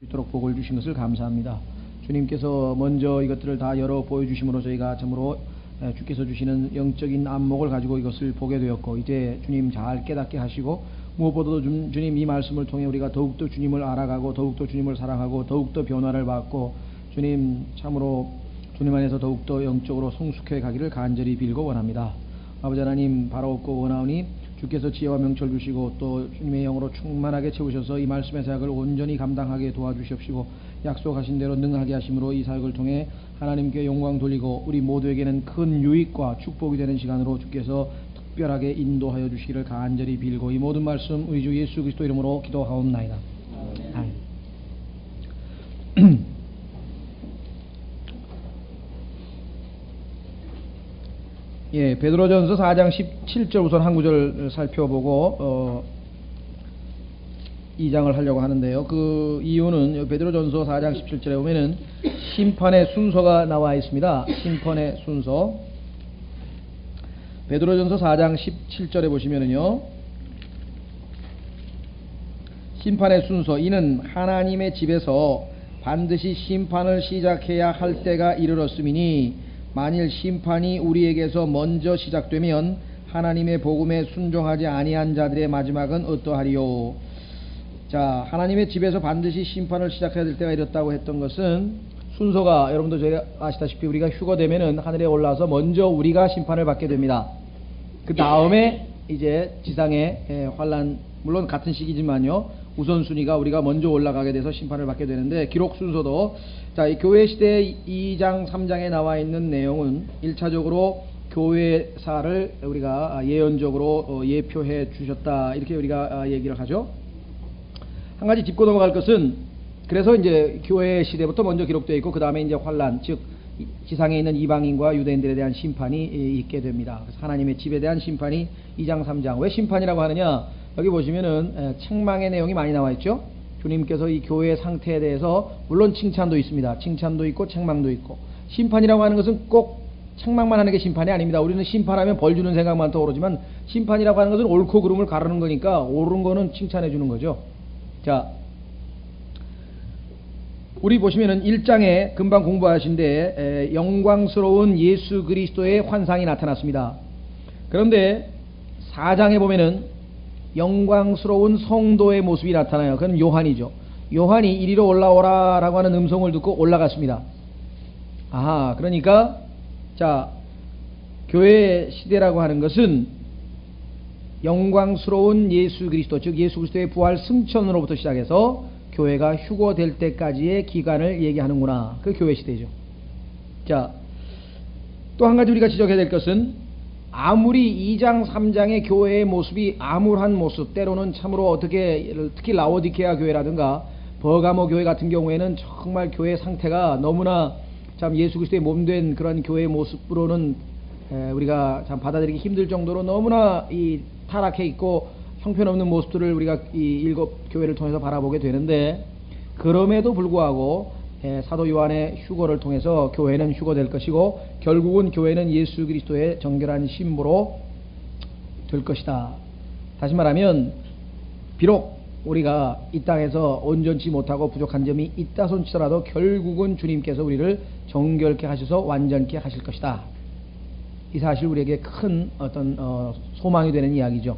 있도록 복을 주신 것을 감사합니다. 주님께서 먼저 이것들을 다 열어 보여주심으로 저희가 참으로 주께서 주시는 영적인 안목을 가지고 이것을 보게 되었고, 이제 주님 잘 깨닫게 하시고, 무엇보다도 주님 이 말씀을 통해 우리가 더욱더 주님을 알아가고 더욱더 주님을 사랑하고 더욱더 변화를 받고 주님 참으로 주님 안에서 더욱더 영적으로 성숙해 가기를 간절히 빌고 원합니다. 아버지 하나님, 바라옵고 원하오니 주께서 지혜와 명철 주시고 또 주님의 영으로 충만하게 채우셔서 이 말씀의 사역을 온전히 감당하게 도와주시옵시고, 약속하신 대로 능하게 하심으로 이 사역을 통해 하나님께 영광 돌리고 우리 모두에게는 큰 유익과 축복이 되는 시간으로 주께서 특별하게 인도하여 주시기를 간절히 빌고, 이 모든 말씀 우리 주 예수 그리스도 이름으로 기도하옵나이다. 예, 베드로전서 4장 17절 우선 한 구절 살펴보고 2장을 하려고 하는데요. 그 이유는 베드로전서 4장 17절에 보면은 심판의 순서가 나와 있습니다. 심판의 순서. 베드로전서 4장 17절에 보시면은요, 심판의 순서, 이는 하나님의 집에서 반드시 심판을 시작해야 할 때가 이르렀음이니, 만일 심판이 우리에게서 먼저 시작되면 하나님의 복음에 순종하지 아니한 자들의 마지막은 어떠하리요. 자, 하나님의 집에서 반드시 심판을 시작해야 될 때가 이렇다고 했던 것은, 순서가 여러분도 저희가 아시다시피 우리가 휴거되면은 하늘에 올라와서 먼저 우리가 심판을 받게 됩니다. 그 다음에 이제 지상의 환란, 물론 같은 시기지만요, 우선순위가 우리가 먼저 올라가게 돼서 심판을 받게 되는데, 기록 순서도 자, 이 교회 시대 2장 3장에 나와 있는 내용은 1차적으로 교회사를 우리가 예언적으로 예표해 주셨다, 이렇게 우리가 얘기를 하죠. 한 가지 짚고 넘어갈 것은, 그래서 이제 교회 시대부터 먼저 기록되어 있고 그 다음에 이제 환란, 즉 지상에 있는 이방인과 유대인들에 대한 심판이 있게 됩니다. 그래서 하나님의 집에 대한 심판이 2장 3장. 왜 심판이라고 하느냐, 여기 보시면은 책망의 내용이 많이 나와 있죠. 주님께서 이 교회의 상태에 대해서 물론 칭찬도 있습니다. 칭찬도 있고 책망도 있고. 심판이라고 하는 것은 꼭 책망만 하는 게 심판이 아닙니다. 우리는 심판하면 벌 주는 생각만 떠오르지만, 심판이라고 하는 것은 옳고 그름을 가르는 거니까 옳은 거는 칭찬해 주는 거죠. 자, 우리 보시면은 1장에 금방 공부하신데 영광스러운 예수 그리스도의 환상이 나타났습니다. 그런데 4장에 보면은 영광스러운 성도의 모습이 나타나요. 그건 요한이죠. 요한이 이리로 올라오라 라고 하는 음성을 듣고 올라갔습니다. 아하, 그러니까 자, 교회 시대라고 하는 것은 영광스러운 예수 그리스도, 즉 예수 그리스도의 부활 승천으로부터 시작해서 교회가 휴거될 때까지의 기간을 얘기하는구나. 그 교회 시대죠. 자, 또 한 가지 우리가 지적해야 될 것은, 아무리 2장 3장의 교회의 모습이 암울한 모습, 때로는 참으로 어떻게, 특히 라오디케아 교회라든가 버가모 교회 같은 경우에는 정말 교회 상태가 너무나 참 예수 그리스도의 몸된 그런 교회의 모습으로는 우리가 참 받아들이기 힘들 정도로 너무나 이 타락해 있고 형편없는 모습들을 우리가 이 7 교회를 통해서 바라보게 되는데, 그럼에도 불구하고 사도 요한의 휴거를 통해서 교회는 휴거될 것이고, 결국은 교회는 예수 그리스도의 정결한 신부로 될 것이다. 다시 말하면, 비록 우리가 이 땅에서 온전치 못하고 부족한 점이 있다 손치더라도 결국은 주님께서 우리를 정결케 하셔서 완전케 하실 것이다. 이 사실 우리에게 큰 어떤 소망이 되는 이야기죠.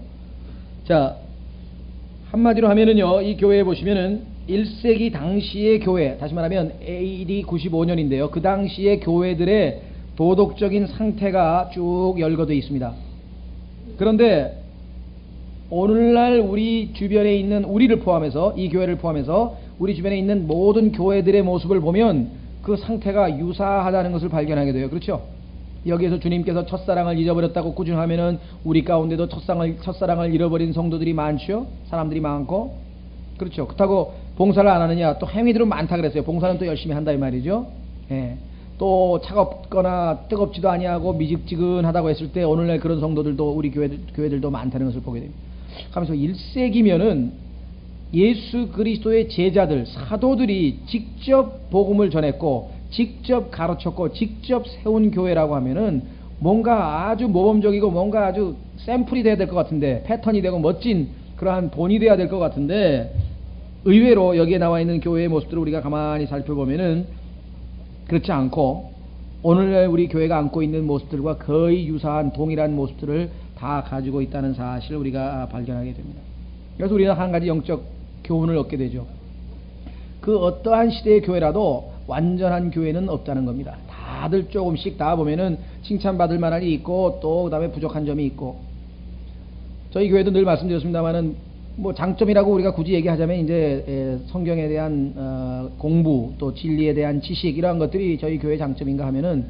자, 한마디로 하면은요, 이 교회에 보시면은 1세기 당시의 교회, 다시 말하면 AD 95년인데요. 그 당시의 교회들의 도덕적인 상태가 쭉 열거되어 있습니다. 그런데 오늘날 우리 주변에 있는, 우리를 포함해서, 이 교회를 포함해서 우리 주변에 있는 모든 교회들의 모습을 보면 그 상태가 유사하다는 것을 발견하게 돼요. 그렇죠? 여기에서 주님께서 첫사랑을 잊어버렸다고 꾸준하면은 우리 가운데도 첫사랑을 잃어버린 성도들이 많죠? 사람들이 많고. 그렇죠? 그렇다고 봉사를 안 하느냐? 또 행위들은 많다 그랬어요. 봉사는 또 열심히 한다 이 말이죠. 예. 또 차갑거나 뜨겁지도 아니하고 미직지근하다고 했을 때 오늘날 그런 성도들도 우리 교회들도 많다는 것을 보게 됩니다. 하면서 1세기면은 예수 그리스도의 제자들, 사도들이 직접 복음을 전했고 직접 가르쳤고 직접 세운 교회라고 하면은 뭔가 아주 모범적이고 뭔가 아주 샘플이 돼야 될 것 같은데, 패턴이 되고 멋진 그러한 본이 돼야 될 것 같은데, 의외로 여기에 나와 있는 교회의 모습들을 우리가 가만히 살펴보면은 그렇지 않고 오늘날 우리 교회가 안고 있는 모습들과 거의 유사한 동일한 모습들을 다 가지고 있다는 사실을 우리가 발견하게 됩니다. 그래서 우리는 한 가지 영적 교훈을 얻게 되죠. 그 어떠한 시대의 교회라도 완전한 교회는 없다는 겁니다. 다들 조금씩 다 보면은 칭찬받을 만한 일이 있고 또 그다음에 부족한 점이 있고, 저희 교회도 늘 말씀드렸습니다만은 뭐 장점이라고 우리가 굳이 얘기하자면 이제 성경에 대한 공부 또 진리에 대한 지식 이러한 것들이 저희 교회의 장점인가 하면은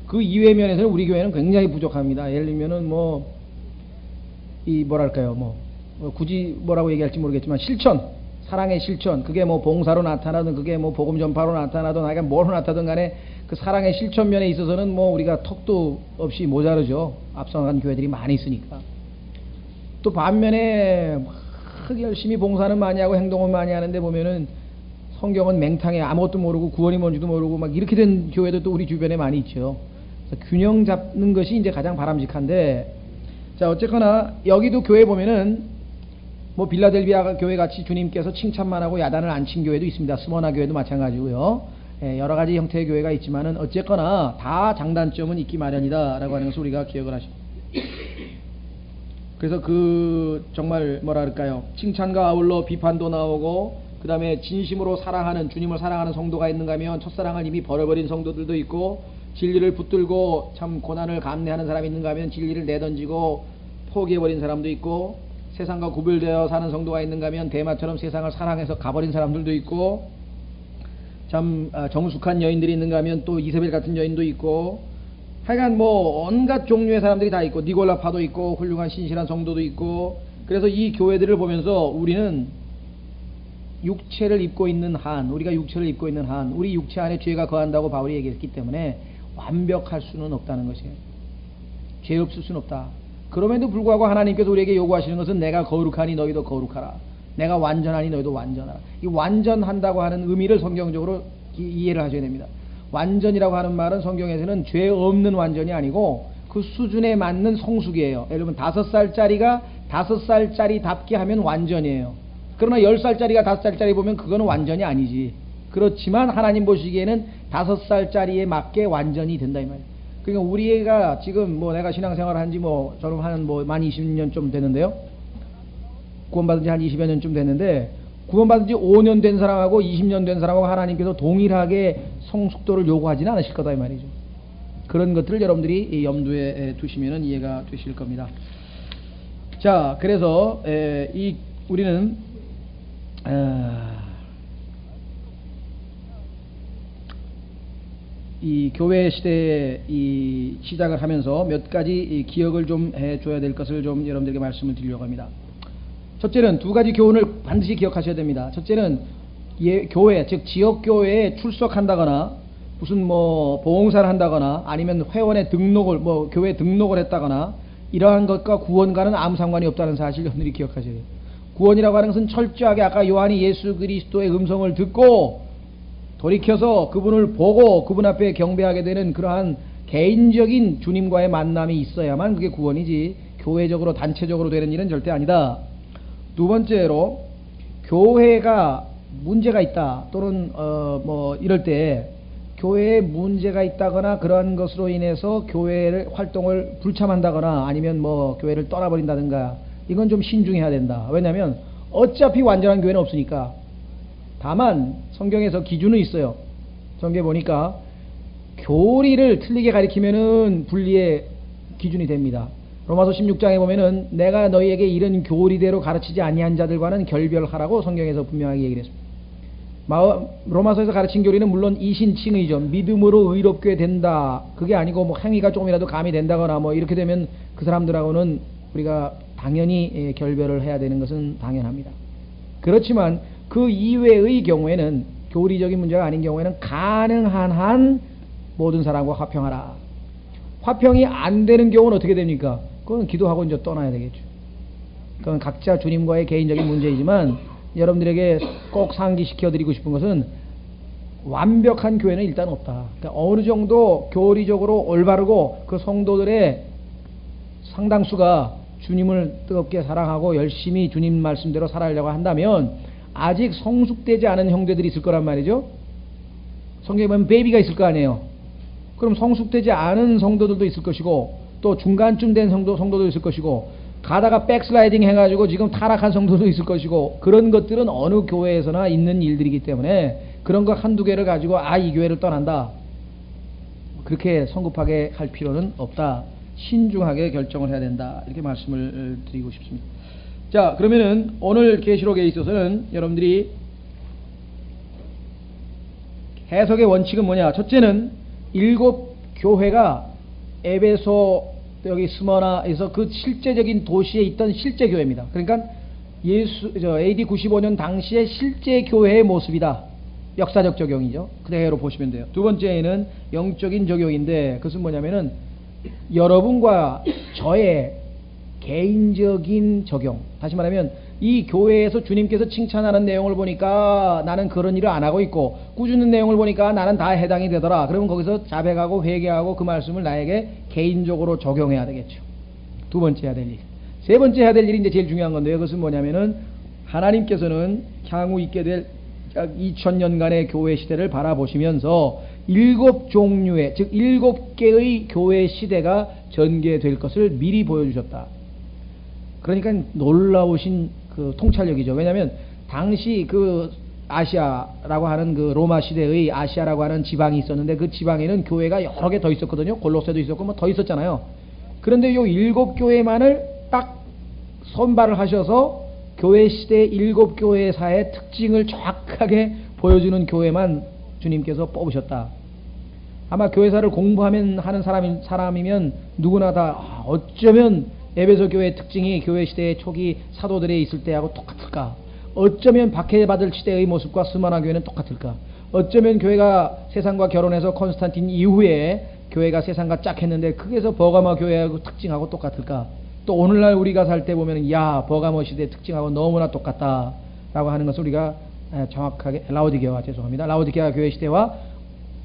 그 이외의 면에서는 우리 교회는 굉장히 부족합니다. 예를 들면은 뭐 이 뭐랄까요 뭐 굳이 뭐라고 얘기할지 모르겠지만 실천, 사랑의 실천, 그게 뭐 봉사로 나타나든 그게 뭐 복음 전파로 나타나든 하여간 뭐로 나타나든 간에 그 사랑의 실천 면에 있어서는 뭐 우리가 턱도 없이 모자르죠. 앞서간 교회들이 많이 있으니까. 또 반면에 막 열심히 봉사는 많이 하고 행동은 많이 하는데 보면은 성경은 맹탕해 아무것도 모르고 구원이 뭔지도 모르고 막 이렇게 된 교회도 또 우리 주변에 많이 있죠. 그래서 균형 잡는 것이 이제 가장 바람직한데, 자 어쨌거나 여기도 교회 보면은 뭐 빌라델비아 교회 같이 주님께서 칭찬만 하고 야단을 안 친 교회도 있습니다. 스모나 교회도 마찬가지고요. 여러 가지 형태의 교회가 있지만은 어쨌거나 다 장단점은 있기 마련이다라고 하는 것을 우리가 기억을 하십니다. 그래서 그 정말 뭐라 그럴까요? 칭찬과 아울러 비판도 나오고, 그 다음에 진심으로 사랑하는, 주님을 사랑하는 성도가 있는가 하면 첫사랑을 이미 버려버린 성도들도 있고, 진리를 붙들고 참 고난을 감내하는 사람이 있는가 하면 진리를 내던지고 포기해버린 사람도 있고, 세상과 구별되어 사는 성도가 있는가 하면 대마처럼 세상을 사랑해서 가버린 사람들도 있고, 참 정숙한 여인들이 있는가 하면 또 이세벨 같은 여인도 있고, 하여간 뭐 온갖 종류의 사람들이 다 있고, 니골라파도 있고 훌륭한 신실한 성도도 있고. 그래서 이 교회들을 보면서 우리는 육체를 입고 있는 한, 우리가 육체를 입고 있는 한, 우리 육체 안에 죄가 거한다고 바울이 얘기했기 때문에 완벽할 수는 없다는 것이에요. 죄 없을 수는 없다. 그럼에도 불구하고 하나님께서 우리에게 요구하시는 것은 내가 거룩하니 너희도 거룩하라, 내가 완전하니 너희도 완전하라. 이 완전한다고 하는 의미를 성경적으로 이해를 하셔야 됩니다. 완전이라고 하는 말은 성경에서는 죄 없는 완전이 아니고 그 수준에 맞는 성숙이에요. 여러분 5살짜리가 5살짜리답게 하면 완전이에요. 그러나 10살짜리가 5살짜리 보면 그거는 완전이 아니지. 그렇지만 하나님 보시기에는 5살짜리에 맞게 완전히 된다 이 말이에요. 그러니까 우리가 지금 뭐 내가 신앙생활을 한지 뭐 저는 한 뭐 만 20년 좀 됐는데요. 구원받은 지 한 20여 년쯤 됐는데, 구원받은 지 5년 된 사람하고 20년 된 사람하고 하나님께서 동일하게 성숙도를 요구하지는 않으실 거다 이 말이죠. 그런 것들을 여러분들이 염두에 두시면 이해가 되실 겁니다. 자, 그래서 우리는 이 교회 시대에 이 시작을 하면서 몇 가지 기억을 좀 해줘야 될 것을 좀 여러분들에게 말씀을 드리려고 합니다. 첫째는 두 가지 교훈을 반드시 기억하셔야 됩니다. 첫째는 교회, 즉 지역교회에 출석한다거나 무슨 뭐 봉사를 한다거나 아니면 회원의 등록을 뭐 교회 등록을 했다거나 이러한 것과 구원과는 아무 상관이 없다는 사실을 여러분들이 기억하셔야 돼요. 구원이라고 하는 것은 철저하게 아까 요한이 예수 그리스도의 음성을 듣고 돌이켜서 그분을 보고 그분 앞에 경배하게 되는 그러한 개인적인 주님과의 만남이 있어야만 그게 구원이지, 교회적으로 단체적으로 되는 일은 절대 아니다. 두 번째로, 교회가 문제가 있다 또는 뭐 이럴 때 교회에 문제가 있다거나 그러한 것으로 인해서 교회를 활동을 불참한다거나 아니면 뭐 교회를 떠나버린다든가, 이건 좀 신중해야 된다. 왜냐하면 어차피 완전한 교회는 없으니까. 다만 성경에서 기준은 있어요. 성경에 보니까 교리를 틀리게 가리키면은 분리의 기준이 됩니다. 로마서 16장에 보면은 내가 너희에게 이런 교리대로 가르치지 아니한 자들과는 결별하라고 성경에서 분명하게 얘기를 했습니다. 로마서에서 가르친 교리는 물론 이신칭의죠. 믿음으로 의롭게 된다. 그게 아니고 뭐 행위가 조금이라도 감이 된다거나 뭐 이렇게 되면 그 사람들하고는 우리가 당연히 결별을 해야 되는 것은 당연합니다. 그렇지만 그 이외의 경우에는, 교리적인 문제가 아닌 경우에는 가능한 한 모든 사람과 화평하라. 화평이 안 되는 경우는 어떻게 됩니까? 그건 기도하고 이제 떠나야 되겠죠. 그건 각자 주님과의 개인적인 문제이지만 여러분들에게 꼭 상기시켜 드리고 싶은 것은 완벽한 교회는 일단 없다. 그러니까 어느 정도 교리적으로 올바르고 그 성도들의 상당수가 주님을 뜨겁게 사랑하고 열심히 주님 말씀대로 살아가려고 한다면 아직 성숙되지 않은 형제들이 있을 거란 말이죠. 성경에 보면 베이비가 있을 거 아니에요. 그럼 성숙되지 않은 성도들도 있을 것이고, 또 중간쯤 된 성도도 있을 것이고, 가다가 백슬라이딩 해가지고 지금 타락한 성도도 있을 것이고, 그런 것들은 어느 교회에서나 있는 일들이기 때문에 그런 거 한두 개를 가지고 이 교회를 떠난다, 그렇게 성급하게 할 필요는 없다. 신중하게 결정을 해야 된다. 이렇게 말씀을 드리고 싶습니다. 자, 그러면은 오늘 계시록에 있어서는 여러분들이 해석의 원칙은 뭐냐? 첫째는 7 교회가 에베소, 여기 스머나에서 그 실제적인 도시에 있던 실제 교회입니다. 그러니까 AD 95년 당시의 실제 교회의 모습이다. 역사적 적용이죠. 그대로 보시면 돼요. 두 번째는 영적인 적용인데, 그것은 뭐냐면은 여러분과 저의 개인적인 적용. 다시 말하면 이 교회에서 주님께서 칭찬하는 내용을 보니까 나는 그런 일을 안 하고 있고, 꾸짖는 내용을 보니까 나는 다 해당이 되더라. 그러면 거기서 자백하고 회개하고 그 말씀을 나에게 개인적으로 적용해야 되겠죠. 두 번째 해야 될 일. 세 번째 해야 될 일이 이제 제일 중요한 건데요. 그것은 뭐냐면은 하나님께서는 향후 있게 될 약 2000년간의 교회 시대를 바라보시면서 7 종류의, 즉 7개의 교회 시대가 전개될 것을 미리 보여주셨다. 그러니까 놀라우신 그 통찰력이죠. 왜냐하면 당시 그 아시아라고 하는 그 로마 시대의 아시아라고 하는 지방이 있었는데, 그 지방에는 교회가 여러 개 더 있었거든요. 골로새도 있었고 뭐 더 있었잖아요. 그런데 요 7 교회만을 딱 선발을 하셔서 교회 시대의 7 교회사의 특징을 정확하게 보여주는 교회만 주님께서 뽑으셨다. 아마 교회사를 공부하면 하는 사람이면 누구나 다 어쩌면 에베소 교회의 특징이 교회 시대의 초기 사도들에 있을 때하고 똑같을까? 어쩌면 박해받을 시대의 모습과 스마나 교회는 똑같을까? 어쩌면 교회가 세상과 결혼해서 콘스탄틴 이후에 교회가 세상과 짝했는데 그게서 버가모 교회하고 특징하고 똑같을까? 또 오늘날 우리가 살 때 보면 버가모 시대의 특징하고 너무나 똑같다 라고 하는 것을 우리가 정확하게, 라오디게아 교회 시대와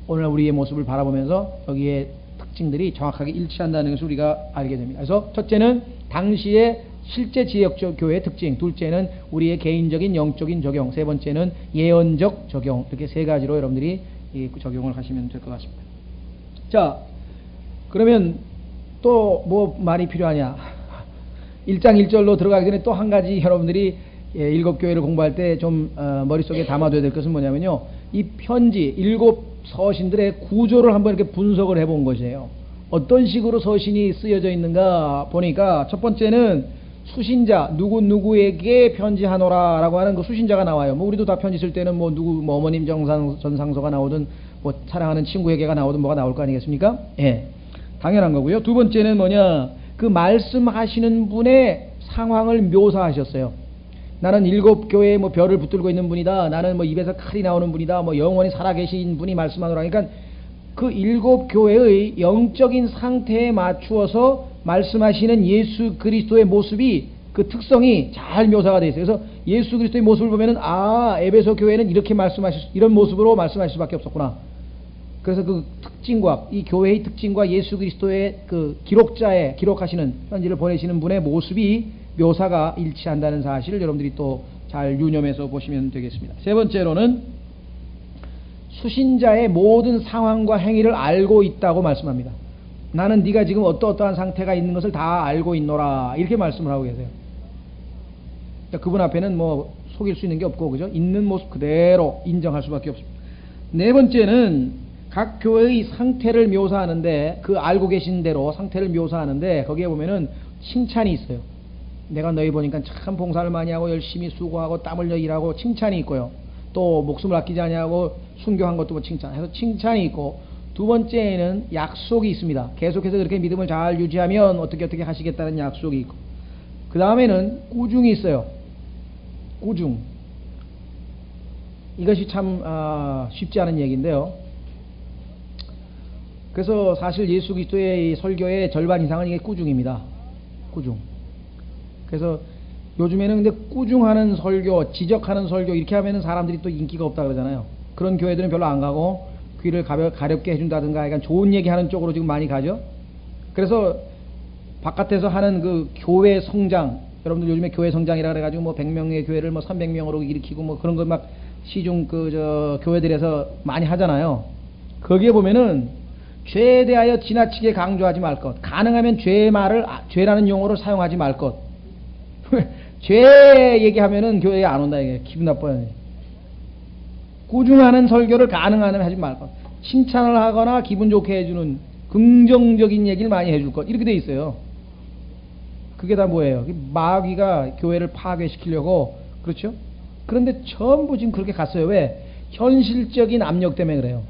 오늘날 우리의 모습을 바라보면서 여기에 특징들이 정확하게 일치한다는 것을 우리가 알게 됩니다. 그래서 첫째는 당시의 실제 지역적 교회의 특징, 둘째는 우리의 개인적인 영적인 적용, 세 번째는 예언적 적용, 이렇게 세 가지로 여러분들이 적용을 하시면 될 것 같습니다. 자, 그러면 또 뭐 말이 필요하냐? 1장 1절로 들어가기 전에 또 한 가지 여러분들이 7 교회를 공부할 때 좀 머릿속에 담아둬야 될 것은 뭐냐면요, 이 편지 7 서신들의 구조를 한번 이렇게 분석을 해본 것이에요. 어떤 식으로 서신이 쓰여져 있는가 보니까, 첫 번째는 수신자, 누구에게 편지하노라 라고 하는 그 수신자가 나와요. 뭐 우리도 다 편지 쓸 때는 뭐 어머님 전상서가 나오든 뭐 사랑하는 친구에게가 나오든 뭐가 나올 거 아니겠습니까? 예, 당연한 거고요. 두 번째는 뭐냐, 그 말씀하시는 분의 상황을 묘사하셨어요. 나는 7 교회에 뭐 별을 붙들고 있는 분이다. 나는 뭐 입에서 칼이 나오는 분이다. 뭐 영원히 살아계신 분이 말씀하노라. 그러니까 그 7 교회의 영적인 상태에 맞추어서 말씀하시는 예수 그리스도의 모습이, 그 특성이 잘 묘사가 되어 있어요. 그래서 예수 그리스도의 모습을 보면은 에베소 교회는 이렇게 이런 모습으로 말씀하실 수밖에 없었구나. 그래서 그 특징과 이 교회의 특징과 예수 그리스도의 그 기록하시는 편지를 보내시는 분의 모습이 묘사가 일치한다는 사실을 여러분들이 또 잘 유념해서 보시면 되겠습니다. 세 번째로는 수신자의 모든 상황과 행위를 알고 있다고 말씀합니다. 나는 네가 지금 어떠한 상태가 있는 것을 다 알고 있노라, 이렇게 말씀을 하고 계세요. 그러니까 그분 앞에는 뭐 속일 수 있는 게 없고, 그죠? 있는 모습 그대로 인정할 수밖에 없습니다. 네 번째는 각 교회의 상태를 묘사하는데, 그 알고 계신 대로 상태를 묘사하는데 거기에 보면은 칭찬이 있어요. 내가 너희 보니까 참 봉사를 많이 하고 열심히 수고하고 땀 흘려 일하고, 칭찬이 있고요. 또 목숨을 아끼지 아니하고 순교한 것도 뭐 칭찬해서 칭찬이 있고, 두 번째에는 약속이 있습니다. 계속해서 그렇게 믿음을 잘 유지하면 어떻게 하시겠다는 약속이 있고, 그 다음에는 꾸중이 있어요. 꾸중. 이것이 참 쉽지 않은 얘기인데요. 그래서 사실 예수 그리스도의 설교의 절반 이상은 이게 꾸중입니다. 꾸중. 그래서 요즘에는 근데 꾸중하는 설교, 지적하는 설교 이렇게 하면은 사람들이 또 인기가 없다 그러잖아요. 그런 교회들은 별로 안 가고 귀를 가렵게 해준다든가 약간 좋은 얘기하는 쪽으로 지금 많이 가죠. 그래서 바깥에서 하는 그 교회 성장, 여러분들 요즘에 교회 성장이라 그래가지고 뭐 100명의 교회를 뭐 300명으로 일으키고 뭐 그런 거 막 시중 교회들에서 많이 하잖아요. 거기에 보면은 죄에 대하여 지나치게 강조하지 말 것. 가능하면 죄라는 용어를 사용하지 말 것. 죄 얘기하면은 교회에 안 온다 이게 기분 나빠요. 꾸중하는 설교를 가능하면 하지 말 것. 칭찬을 하거나 기분 좋게 해주는 긍정적인 얘기를 많이 해줄 것. 이렇게 돼 있어요. 그게 다 뭐예요? 마귀가 교회를 파괴시키려고 그렇죠? 그런데 전부 지금 그렇게 갔어요. 왜? 현실적인 압력 때문에 그래요.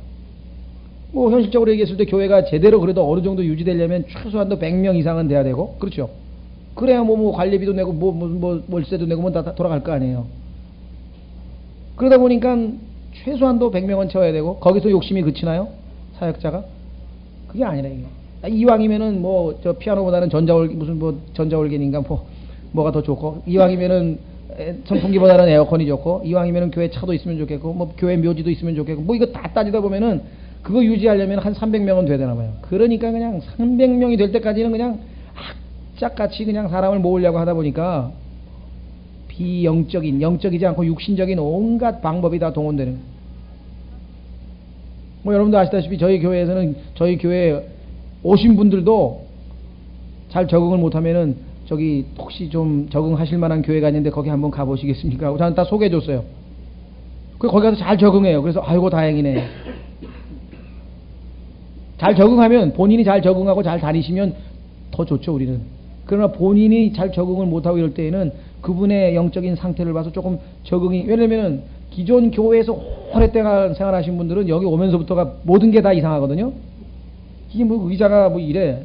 뭐 현실적으로 얘기했을 때 교회가 제대로 그래도 어느 정도 유지되려면 최소한도 100명 이상은 돼야 되고 그렇죠? 그래야 뭐 관리비도 내고 뭐 월세도 내고 뭐 다 돌아갈 거 아니에요. 그러다 보니까 최소한도 100명은 채워야 되고 거기서 욕심이 그치나요? 사역자가? 그게 아니라 이게. 이왕이면은 뭐 저 피아노보다는 전자올겐인가 뭐가 더 좋고 이왕이면은 선풍기보다는 에어컨이 좋고 이왕이면은 교회 차도 있으면 좋겠고 뭐 교회 묘지도 있으면 좋겠고 뭐 이거 다 따지다 보면은 그거 유지하려면 한 300명은 돼야 되나 봐요. 그러니까 그냥 300명이 될 때까지는 그냥 악착같이 그냥 사람을 모으려고 하다 보니까 영적이지 않고 육신적인 온갖 방법이 다 동원되는. 뭐 여러분도 아시다시피 저희 교회에서는 저희 교회에 오신 분들도 잘 적응을 못하면은 저기 혹시 좀 적응하실 만한 교회가 있는데 거기 한번 가보시겠습니까? 하고 저는 다 소개해줬어요. 거기 가서 잘 적응해요. 그래서 아이고 다행이네. 잘 적응하면 본인이 잘 적응하고 잘 다니시면 더 좋죠 우리는. 그러나 본인이 잘 적응을 못하고 이럴 때에는 그분의 영적인 상태를 봐서 조금 적응이 왜냐면은 기존 교회에서 오랫동안 생활하신 분들은 여기 오면서부터가 모든 게 다 이상하거든요. 이게 뭐 의자가 뭐 이래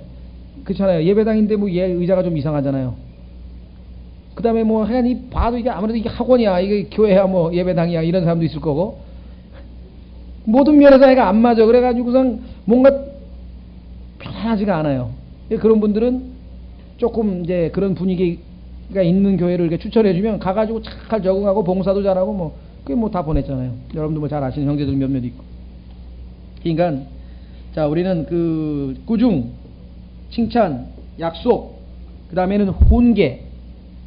그렇잖아요. 예배당인데 뭐 의자가 좀 이상하잖아요. 그 다음에 뭐 하여간 봐도 이게 아무래도 이게 학원이야 이게 교회야 뭐 예배당이야 이런 사람도 있을 거고 모든 면에서 애가 안 맞아. 그래가지고선 뭔가 편하지가 않아요. 그런 분들은 조금 이제 그런 분위기가 있는 교회를 이렇게 추천해주면 가가지고 잘 적응하고 봉사도 잘하고 뭐 그게 뭐 다 보냈잖아요. 여러분도 뭐 잘 아시는 형제들 몇몇 있고. 그러니까 자 우리는 그 꾸중, 칭찬, 약속, 그 다음에는 훈계.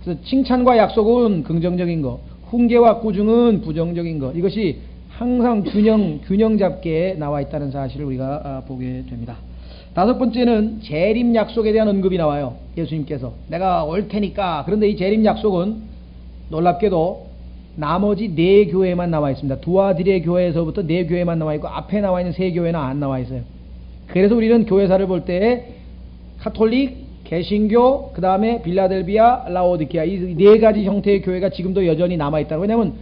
그래서 칭찬과 약속은 긍정적인 거, 훈계와 꾸중은 부정적인 거. 이것이 항상 균형 잡게 나와 있다는 사실을 우리가 보게 됩니다. 다섯 번째는 재림 약속에 대한 언급이 나와요. 예수님께서 내가 올 테니까. 그런데 이 재림 약속은 놀랍게도 나머지 4교회만 나와 있습니다. 두아디레 교회에서부터 4교회만 나와 있고 앞에 나와 있는 3교회는 안 나와 있어요. 그래서 우리는 교회사를 볼 때 카톨릭, 개신교, 그 다음에 빌라델비아, 라오디케아 이 4가지 형태의 교회가 지금도 여전히 남아 있다. 왜냐하면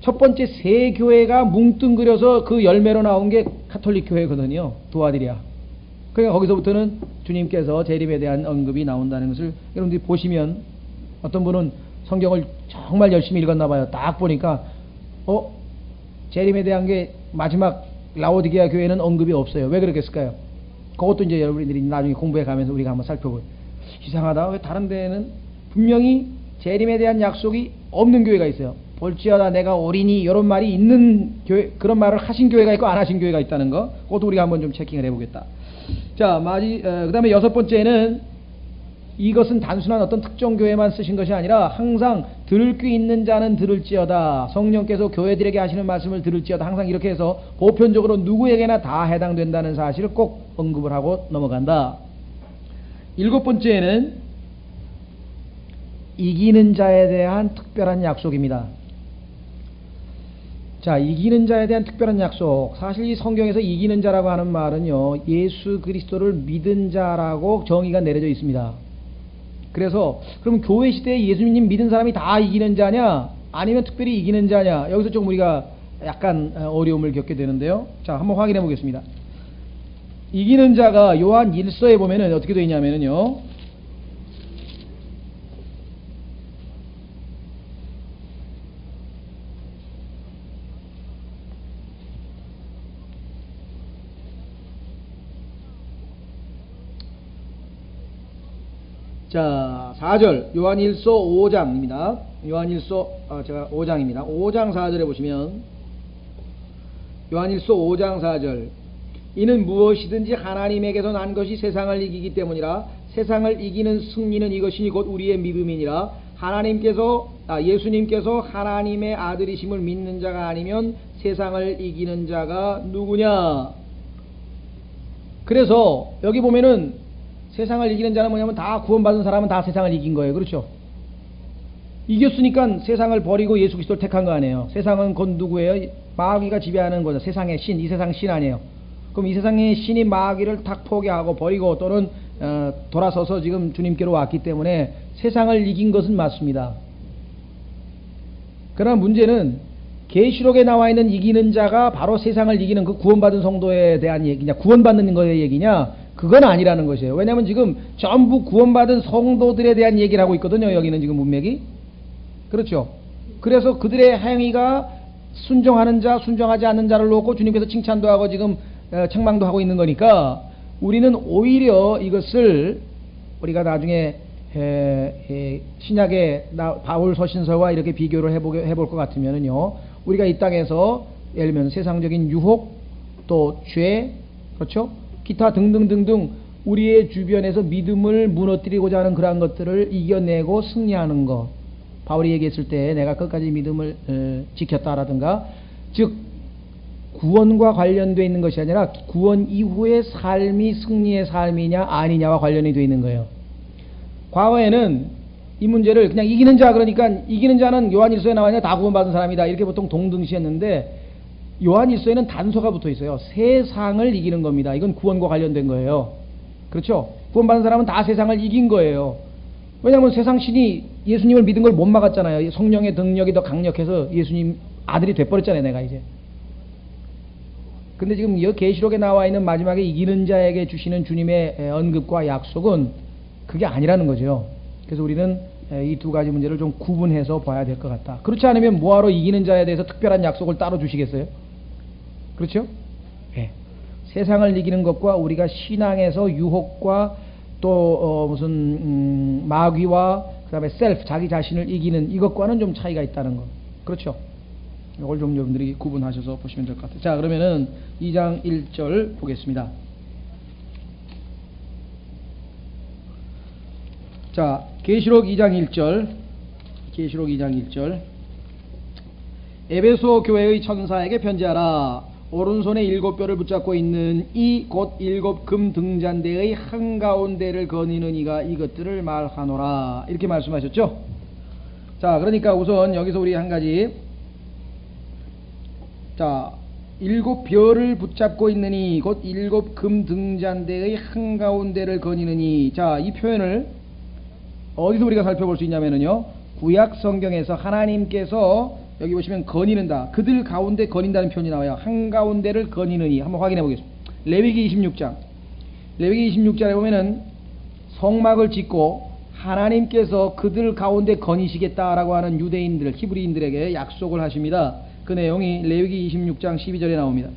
첫 번째 3교회가 뭉뚱그려서 그 열매로 나온 게 카톨릭 교회거든요. 두아디레아. 그러니까 거기서부터는 주님께서 재림에 대한 언급이 나온다는 것을 여러분들이 보시면 어떤 분은 성경을 정말 열심히 읽었나 봐요. 딱 보니까 재림에 대한 게 마지막 라오디게아 교회는 언급이 없어요. 왜 그렇겠을까요? 그것도 이제 여러분들이 나중에 공부해 가면서 우리가 한번 살펴보요. 이상하다. 왜 다른 데는 분명히 재림에 대한 약속이 없는 교회가 있어요. 볼지어다 내가 오리니 이런 말이 있는 교회, 그런 말을 하신 교회가 있고 안 하신 교회가 있다는 거. 그것도 우리가 한번 좀 체킹을 해보겠다. 자, 그 다음에 6번째는 이것은 단순한 어떤 특정 교회만 쓰신 것이 아니라 항상 들을 귀 있는 자는 들을지어다. 성령께서 교회들에게 하시는 말씀을 들을지어다. 항상 이렇게 해서 보편적으로 누구에게나 다 해당된다는 사실을 꼭 언급을 하고 넘어간다. 7번째는 이기는 자에 대한 특별한 약속입니다. 자, 이기는 자에 대한 특별한 약속. 사실 이 성경에서 이기는 자라고 하는 말은요, 예수 그리스도를 믿은 자라고 정의가 내려져 있습니다. 그래서 그럼 교회 시대에 예수님 믿은 사람이 다 이기는 자냐 아니면 특별히 이기는 자냐, 여기서 조금 우리가 약간 어려움을 겪게 되는데요. 자, 한번 확인해 보겠습니다. 이기는 자가 요한 1서에 보면은 어떻게 되어 있냐면요, 자, 4절, 요한 1서 5장입니다. 요한 1서, 제가 5장입니다. 5장 4절에 보시면, 요한 1서 5장 4절, 이는 무엇이든지 하나님에게서 난 것이 세상을 이기기 때문이라. 세상을 이기는 승리는 이것이니 곧 우리의 믿음이니라. 예수님께서 하나님의 아들이심을 믿는 자가 아니면 세상을 이기는 자가 누구냐? 그래서 여기 보면은 세상을 이기는 자는 뭐냐면 다 구원받은 사람은 다 세상을 이긴 거예요. 그렇죠? 이겼으니까 세상을 버리고 예수 그리스도를 택한 거 아니에요. 세상은 곧 누구예요? 마귀가 지배하는 거죠. 세상의 신, 이 세상 신 아니에요. 그럼 이 세상의 신이 마귀를 탁 포기하고 버리고 또는 돌아서서 지금 주님께로 왔기 때문에 세상을 이긴 것은 맞습니다. 그러나 문제는 계시록에 나와 있는 이기는 자가 바로 세상을 이기는 그 구원받은 성도에 대한 얘기냐, 구원받는 거의 얘기냐, 그건 아니라는 것이에요. 왜냐하면 지금 전부 구원받은 성도들에 대한 얘기를 하고 있거든요. 여기는 지금 문맥이. 그렇죠. 그래서 그들의 행위가 순종하는 자, 순종하지 않는 자를 놓고 주님께서 칭찬도 하고 지금 책망도 하고 있는 거니까 우리는 오히려 이것을 우리가 나중에 신약의 바울 서신서와 이렇게 비교를 해볼 것 같으면은요, 우리가 이 땅에서 예를 들면 세상적인 유혹, 또 죄, 그렇죠? 기타 등등등등 우리의 주변에서 믿음을 무너뜨리고자 하는 그러한 것들을 이겨내고 승리하는 것. 바울이 얘기했을 때 내가 끝까지 믿음을 지켰다라든가, 즉 구원과 관련되어 있는 것이 아니라 구원 이후의 삶이 승리의 삶이냐 아니냐와 관련이 되어 있는 거예요. 과거에는 이 문제를 그냥 이기는 자, 그러니까 이기는 자는 요한일서에 나와 있는 다 구원받은 사람이다 이렇게 보통 동등시했는데, 요한일서에는 단서가 붙어 있어요. 세상을 이기는 겁니다. 이건 구원과 관련된 거예요. 그렇죠? 구원받은 사람은 다 세상을 이긴 거예요. 왜냐하면 세상 신이 예수님을 믿은 걸 못 막았잖아요. 성령의 능력이 더 강력해서 예수님 아들이 돼버렸잖아요. 내가 이제. 근데 지금 이 계시록에 나와 있는 마지막에 이기는 자에게 주시는 주님의 언급과 약속은 그게 아니라는 거죠. 그래서 우리는 이 두 가지 문제를 좀 구분해서 봐야 될 것 같다. 그렇지 않으면 뭐하러 이기는 자에 대해서 특별한 약속을 따로 주시겠어요? 그렇죠? 네. 세상을 이기는 것과 우리가 신앙에서 유혹과 또 무슨 마귀와 그 다음에 셀프, 자기 자신을 이기는 이것과는 좀 차이가 있다는 거. 그렇죠? 이걸 좀 여러분들이 구분하셔서 보시면 될 것 같아요. 자, 그러면은 2장 1절 보겠습니다. 자, 계시록 2장 1절. 계시록 2장 1절. 에베소 교회의 천사에게 편지하라. 오른손에 7뼈를 붙잡고 있는 이 곧 7 금 등잔대의 한가운데를 거니는 이가 이것들을 말하노라. 이렇게 말씀하셨죠? 자, 그러니까 우선 여기서 우리 한 가지, 자, 7뼈를 붙잡고 있는 이 곧 7 금 등잔대의 한가운데를 거니는 이. 자, 이 표현을 어디서 우리가 살펴볼 수 있냐면요, 구약 성경에서 하나님께서 여기 보시면 거니는다, 그들 가운데 거닌다는 표현이 나와요. 한가운데를 거니느니. 한번 확인해 보겠습니다. 레위기 26장. 레위기 26장에 보면은 성막을 짓고 하나님께서 그들 가운데 거니시겠다라고 하는 유대인들, 히브리인들에게 약속을 하십니다. 그 내용이 레위기 26장 12절에 나옵니다.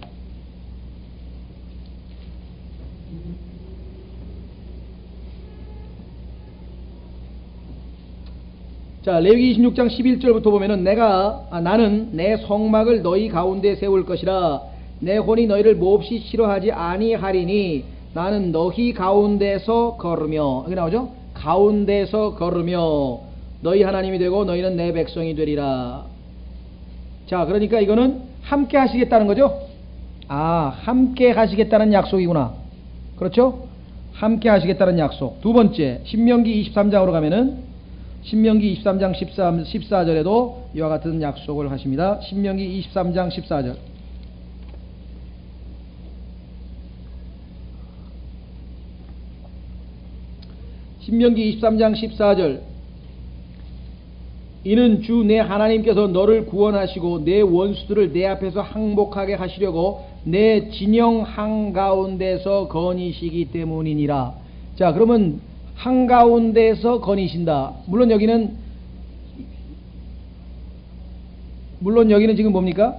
자, 레위기 26장 11절부터 보면은 나는 내 성막을 너희 가운데 세울 것이라. 내 혼이 너희를 몹시 싫어하지 아니하리니 나는 너희 가운데서 걸으며, 여기 나오죠? 가운데서 걸으며 너희 하나님이 되고 너희는 내 백성이 되리라. 자, 그러니까 이거는 함께 하시겠다는 거죠? 아, 함께 하시겠다는 약속이구나. 그렇죠? 함께 하시겠다는 약속. 두 번째, 신명기 23장으로 가면은 신명기 23장 14절에도 이와 같은 약속을 하십니다. 신명기 23장 14절. 신명기 23장 14절. 이는 주 내 하나님께서 너를 구원하시고 내 원수들을 내 앞에서 항복하게 하시려고 내 진영 한가운데서 거니시기 때문이니라. 자, 그러면 한가운데서 거니신다. 물론 여기는 지금 뭡니까?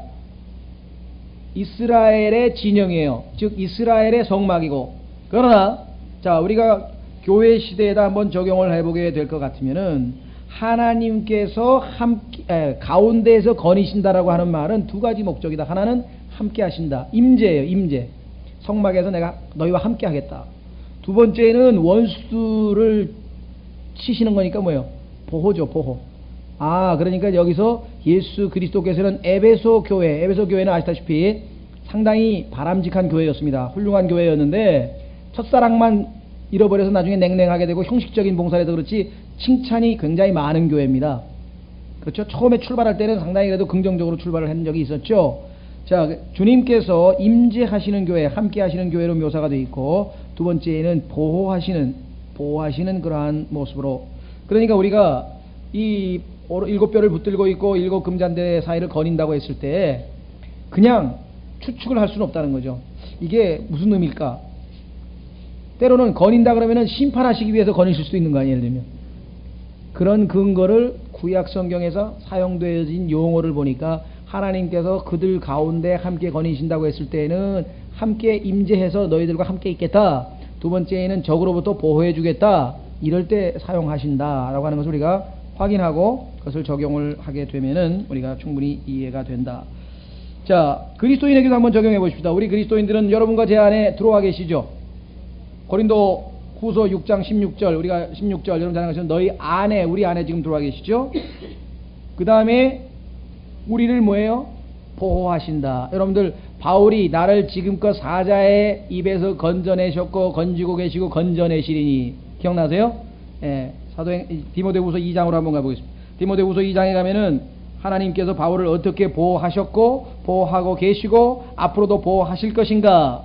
이스라엘의 진영이에요. 즉 이스라엘의 성막이고. 그러나 자, 우리가 교회 시대에다 한번 적용을 해보게 될 것 같으면은 하나님께서 함께 가운데에서 거니신다라고 하는 말은 두 가지 목적이다. 하나는 함께 하신다. 임재예요. 임재. 성막에서 내가 너희와 함께 하겠다. 두 번째는 원수를 치시는 거니까 뭐예요? 보호죠, 보호. 아, 그러니까 여기서 예수 그리스도께서는 에베소 교회는 아시다시피 상당히 바람직한 교회였습니다. 훌륭한 교회였는데 첫사랑만 잃어버려서 나중에 냉랭하게 되고 형식적인 봉사를 해서 그렇지 칭찬이 굉장히 많은 교회입니다. 그렇죠? 처음에 출발할 때는 상당히 그래도 긍정적으로 출발을 한 적이 있었죠. 자, 주님께서 임재하시는 교회, 함께 하시는 교회로 묘사가 되어 있고, 두 번째는 보호하시는 그러한 모습으로. 그러니까 우리가 이 7뼈를 붙들고 있고 7 금잔대 사이를 거닌다고 했을 때 그냥 추측을 할 수는 없다는 거죠. 이게 무슨 의미일까? 때로는 거닌다 그러면은 심판하시기 위해서 거니실 수도 있는 거 아니에요, 예를 들면. 그런 근거를 구약 성경에서 사용되어진 용어를 보니까 하나님께서 그들 가운데 함께 거니신다고 했을 때는 함께 임재해서 너희들과 함께 있겠다. 두 번째는 적으로부터 보호해 주겠다. 이럴 때 사용하신다라고 하는 것을 우리가 확인하고 그것을 적용을 하게 되면은 우리가 충분히 이해가 된다. 자, 그리스도인에게도 한번 적용해 보십시다. 우리 그리스도인들은 여러분과 제 안에 들어와 계시죠? 고린도 후서 6장 16절, 우리가 16절 여러분 잘 아시는 너희 안에, 우리 안에 지금 들어와 계시죠? 그 다음에 우리를 뭐예요? 보호하신다. 여러분들, 바울이 나를 지금껏 사자의 입에서 건져내셨고 건지고 계시고 건져내시리니 기억나세요? 예, 사도행 디모데후서 2장으로 한번 가보겠습니다. 디모데후서 2장에 가면은 하나님께서 바울을 어떻게 보호하셨고 보호하고 계시고 앞으로도 보호하실 것인가,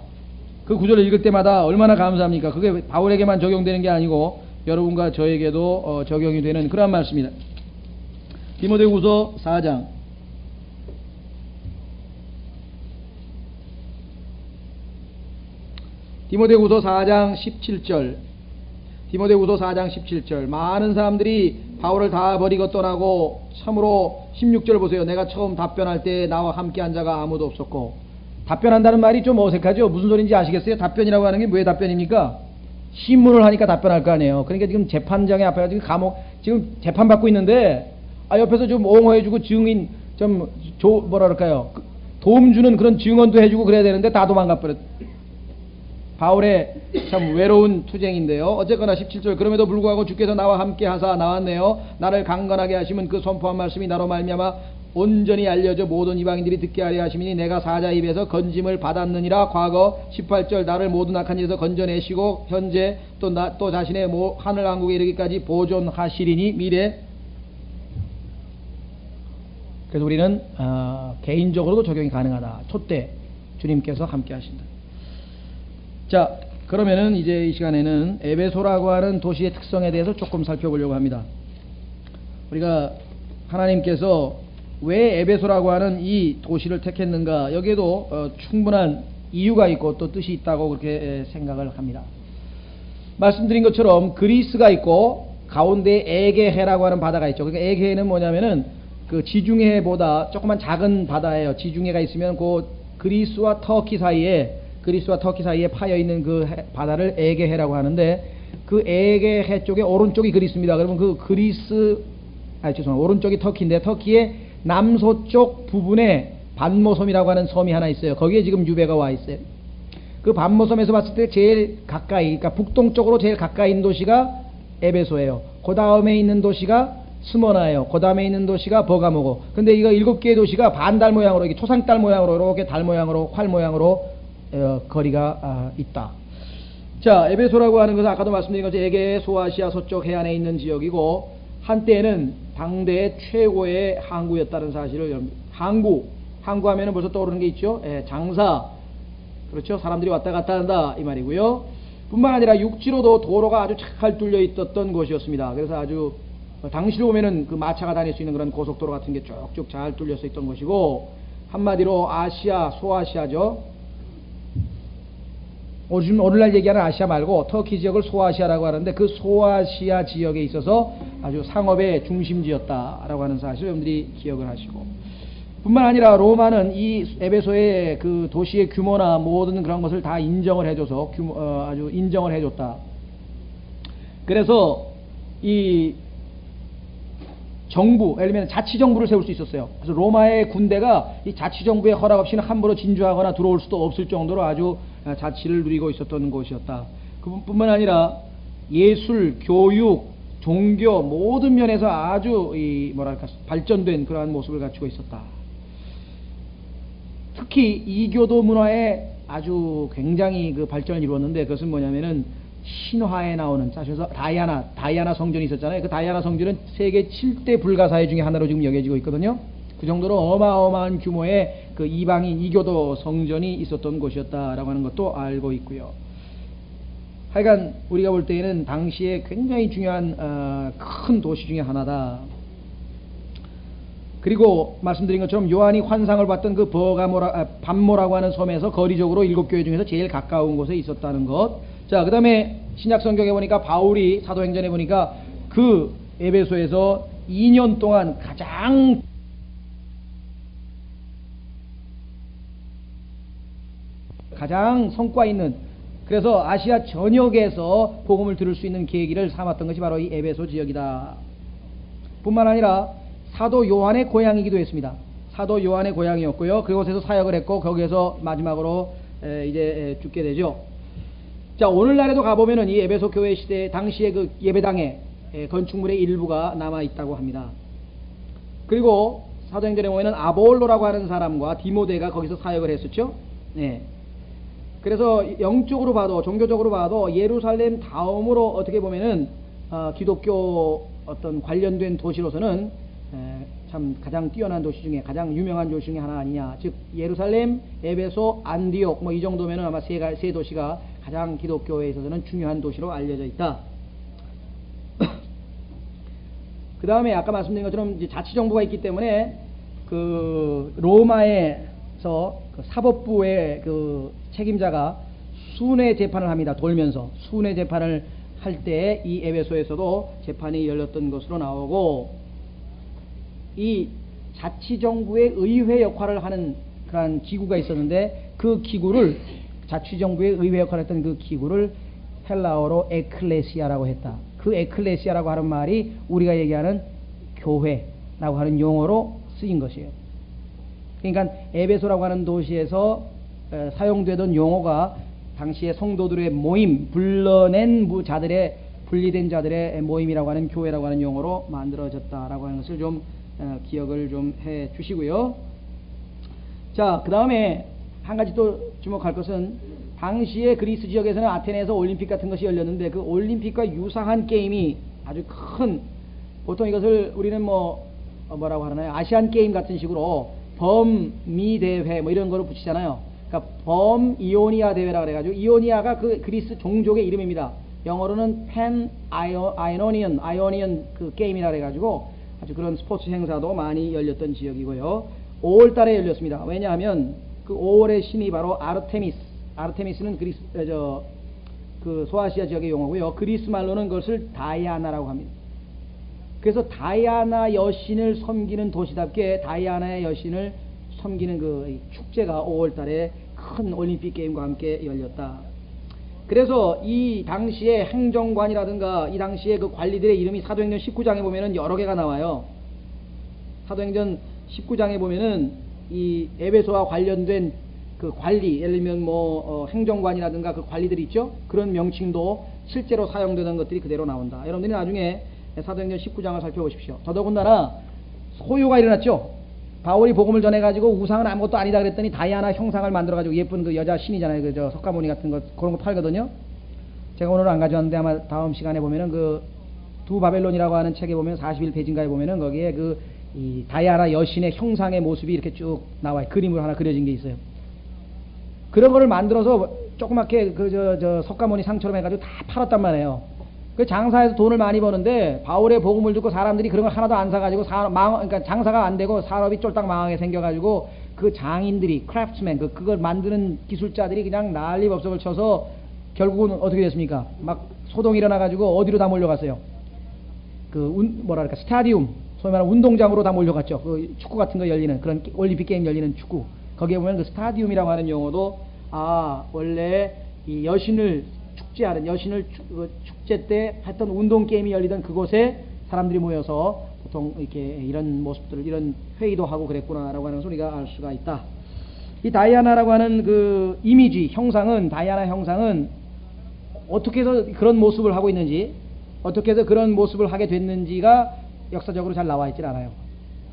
그 구절을 읽을 때마다 얼마나 감사합니까? 그게 바울에게만 적용되는 게 아니고 여러분과 저에게도 적용이 되는 그런 말씀입니다. 디모데후서 4장 디모데후서 4장 17절. 디모데후서 4장 17절. 많은 사람들이 바울을 다 버리고 떠나고, 참으로 16절 보세요. 내가 처음 답변할 때 나와 함께 한 자가 아무도 없었고. 답변한다는 말이 좀 어색하죠? 무슨 소리인지 아시겠어요? 답변이라고 하는 게 왜 답변입니까? 신문을 하니까 답변할 거 아니에요. 그러니까 지금 재판장에 앞에 지금 지금 재판받고 있는데, 옆에서 좀 옹호해주고 증인 뭐라 그럴까요? 도움 주는 그런 증언도 해주고 그래야 되는데 다 도망가 버렸. 바울의 참 외로운 투쟁인데요. 어쨌거나 17절. 그럼에도 불구하고 주께서 나와 함께 하사 나왔네요. 나를 강건하게 하시면 그 선포한 말씀이 나로 말미암아 온전히 알려져 모든 이방인들이 듣게 하려 하시니 내가 사자 입에서 건짐을 받았느니라. 과거 18절. 나를 모든 악한 일에서 건져내시고 현재 또 자신의 하늘 왕국에 이르기까지 보존하시리니 미래. 그래서 우리는 개인적으로도 적용이 가능하다. 촛대 주님께서 함께 하신다. 자, 그러면은 이제 이 시간에는 에베소라고 하는 도시의 특성에 대해서 조금 살펴보려고 합니다. 우리가 하나님께서 왜 에베소라고 하는 이 도시를 택했는가, 여기에도 충분한 이유가 있고 또 뜻이 있다고 그렇게 생각을 합니다. 말씀드린 것처럼 그리스가 있고 가운데 에게해라고 하는 바다가 있죠. 그러니까 에게해는 뭐냐면은 그 지중해보다 조그만 작은 바다예요. 지중해가 있으면 그 그리스와 터키 사이에 파여 있는 그 바다를 에게해라고 하는데, 그 에게해 쪽에 오른쪽이 그리스입니다. 그러면 그 오른쪽이 터키인데 터키의 남서쪽 부분에 반모섬이라고 하는 섬이 하나 있어요. 거기에 지금 유배가 와 있어요. 그 반모섬에서 봤을 때 제일 가까이, 그러니까 북동쪽으로 제일 가까이 있는 도시가 에베소예요. 그 다음에 있는 도시가 스모나예요. 그 다음에 있는 도시가 버가모고. 근데 이거 7개의 도시가 반달 모양으로, 이게 초상달 모양으로, 이렇게 달 모양으로, 활 모양으로 거리가 있다. 자, 에베소라고 하는 것은 아까도 말씀드린 것처럼 에게 소아시아 서쪽 해안에 있는 지역이고, 한때는 당대의 최고의 항구였다는 사실을. 항구 하면은 벌써 떠오르는 게 있죠. 장사, 그렇죠. 사람들이 왔다 갔다 한다 이 말이고요. 뿐만 아니라 육지로도 도로가 아주 잘 뚫려 있었던 곳이었습니다. 그래서 아주 당시로 보면은 그 마차가 다닐 수 있는 그런 고속도로 같은 게 쭉쭉 잘 뚫려서 있던 것이고, 한마디로 아시아, 소아시아죠. 오늘날 얘기하는 아시아 말고 터키 지역을 소아시아라고 하는데, 그 소아시아 지역에 있어서 아주 상업의 중심지였다라고 하는 사실을 여러분들이 기억을 하시고, 뿐만 아니라 로마는 이 에베소의 그 도시의 규모나 모든 그런 것을 다 인정을 해줘서 아주 인정을 해줬다. 그래서 이 정부, 예를 들면 자치정부를 세울 수 있었어요. 그래서 로마의 군대가 이 자치정부의 허락 없이는 함부로 진주하거나 들어올 수도 없을 정도로 아주 자치를 누리고 있었던 곳이었다. 그뿐만 아니라 예술, 교육, 종교 모든 면에서 아주 뭐랄까 발전된 그러한 모습을 갖추고 있었다. 특히 이교도 문화에 아주 굉장히 그 발전을 이루었는데, 그것은 뭐냐면은 신화에 나오는, 사실서 다이아나 성전이 있었잖아요. 그 다이아나 성전은 세계 7대 불가사의 중에 하나로 지금 여겨지고 있거든요. 그 정도로 어마어마한 규모의 그 이방인 이교도 성전이 있었던 곳이었다라고 하는 것도 알고 있고요. 하여간 우리가 볼 때에는 당시에 굉장히 중요한 큰 도시 중에 하나다. 그리고 말씀드린 것처럼 요한이 환상을 봤던 그 밤모라고 하는 섬에서 거리적으로 7교회 중에서 제일 가까운 곳에 있었다는 것. 자, 그 다음에 신약 성경에 보니까 바울이 사도행전에 보니까 그 에베소에서 2년 동안 가장 성과 있는, 그래서 아시아 전역에서 복음을 들을 수 있는 계기를 삼았던 것이 바로 이 에베소 지역이다. 뿐만 아니라 사도 요한의 고향이기도 했습니다. 사도 요한의 고향이었고요. 그곳에서 사역을 했고 거기에서 마지막으로 이제 죽게 되죠. 자, 오늘날에도 가보면은 이 에베소 교회 시대 당시의 그 예배당에 건축물의 일부가 남아 있다고 합니다. 그리고 사도행전에 보면은 아볼로라고 하는 사람과 디모데가 거기서 사역을 했었죠. 네. 그래서 영적으로 봐도, 종교적으로 봐도 예루살렘 다음으로 어떻게 보면은 기독교 어떤 관련된 도시로서는 참 가장 뛰어난 도시 중에 가장 유명한 도시 중에 하나 아니냐. 즉 예루살렘, 에베소, 안디옥 뭐 이 정도면은 아마 세 도시가 가장 기독교에 있어서는 중요한 도시로 알려져 있다. 그 다음에 아까 말씀드린 것처럼 이제 자치정부가 있기 때문에 그 로마에서 그 사법부의 그 책임자가 순회 재판을 합니다. 돌면서 순회 재판을 할 때 이 에베소에서도 재판이 열렸던 것으로 나오고, 이 자치정부의 의회 역할을 하는 그런 기구가 있었는데, 그 기구를 자치정부의 의회 역할을 했던 그 기구를 헬라어로 에클레시아라고 했다. 그 에클레시아라고 하는 말이 우리가 얘기하는 교회라고 하는 용어로 쓰인 것이에요. 그러니까 에베소라고 하는 도시에서 사용되던 용어가 당시의 성도들의 모임, 불러낸 자들의 분리된 자들의 모임이라고 하는 교회라고 하는 용어로 만들어졌다라고 하는 것을 좀 기억을 좀 해 주시고요. 자, 그 다음에 한 가지 또 주목할 것은 당시에 그리스 지역에서는 아테네에서 올림픽 같은 것이 열렸는데, 그 올림픽과 유사한 게임이 아주 큰, 보통 이것을 우리는 뭐라고 하나요? 아시안 게임 같은 식으로 범미 대회 뭐 이런 거로 붙이잖아요. 그러니까 범이오니아 대회라 그래가지고, 이오니아가 그 그리스 종족의 이름입니다. 영어로는 팬 아이오니언 그 게임이라 그래가지고 아주 그런 스포츠 행사도 많이 열렸던 지역이고요. 5월 달에 열렸습니다. 왜냐하면 그 5월의 신이 바로 아르테미스는 그리스 그 소아시아 지역의 용어고요. 그리스 말로는 그것을 다이아나라고 합니다. 그래서 다이아나 여신을 섬기는 도시답게 다이아나의 여신을 섬기는 그 축제가 5월 달에 큰 올림픽 게임과 함께 열렸다. 그래서 이 당시의 행정관이라든가 이 당시의 그 관리들의 이름이 사도행전 19장에 보면은 여러 개가 나와요. 사도행전 19장에 보면은 이 에베소와 관련된 그 관리, 예를 들면 행정관이라든가 그 관리들 있죠? 그런 명칭도 실제로 사용되는 것들이 그대로 나온다. 여러분들이 나중에 사도행전 19장을 살펴보십시오. 더더군다나 소요가 일어났죠. 바울이 복음을 전해가지고 우상은 아무것도 아니다 그랬더니 다이아나 형상을 만들어가지고 예쁜 그 여자 신이잖아요. 그 석가모니 같은 거, 그런 거 팔거든요. 제가 오늘은 안 가져왔는데 아마 다음 시간에 보면은 그 두 바벨론이라고 하는 책에 보면 41페이지인가에 보면은 거기에 그 이 다이아나 여신의 형상의 모습이 이렇게 쭉 나와요. 그림으로 하나 그려진 게 있어요. 그런 거를 만들어서 조그맣게 석가모니 상처럼 해가지고 다 팔았단 말이에요. 그 장사해서 돈을 많이 버는데 바울의 복음을 듣고 사람들이 그런 걸 하나도 안 사가지고 그러니까 장사가 안 되고 산업이 쫄딱 망하게 생겨가지고 그 장인들이 크래프트맨 그걸 만드는 기술자들이 그냥 난리법석을 쳐서 결국은 어떻게 됐습니까? 막 소동이 일어나가지고 어디로 다 몰려갔어요? 스타디움, 소위 말하는 운동장으로 다 몰려갔죠. 그 축구 같은 거 열리는 그런 올림픽 게임 열리는 축구. 거기에 보면 그 스타디움이라고 하는 용어도 원래 이 여신을 축제하는 축제 때 했던 운동 게임이 열리던 그곳에 사람들이 모여서 보통 이렇게 이런 모습들을 이런 회의도 하고 그랬구나라고 하는 소리가 알 수가 있다. 이 다이아나라고 하는 그 이미지 형상은 다이아나 형상은 어떻게 해서 그런 모습을 하고 있는지 어떻게 해서 그런 모습을 하게 됐는지가 역사적으로 잘 나와 있질 않아요.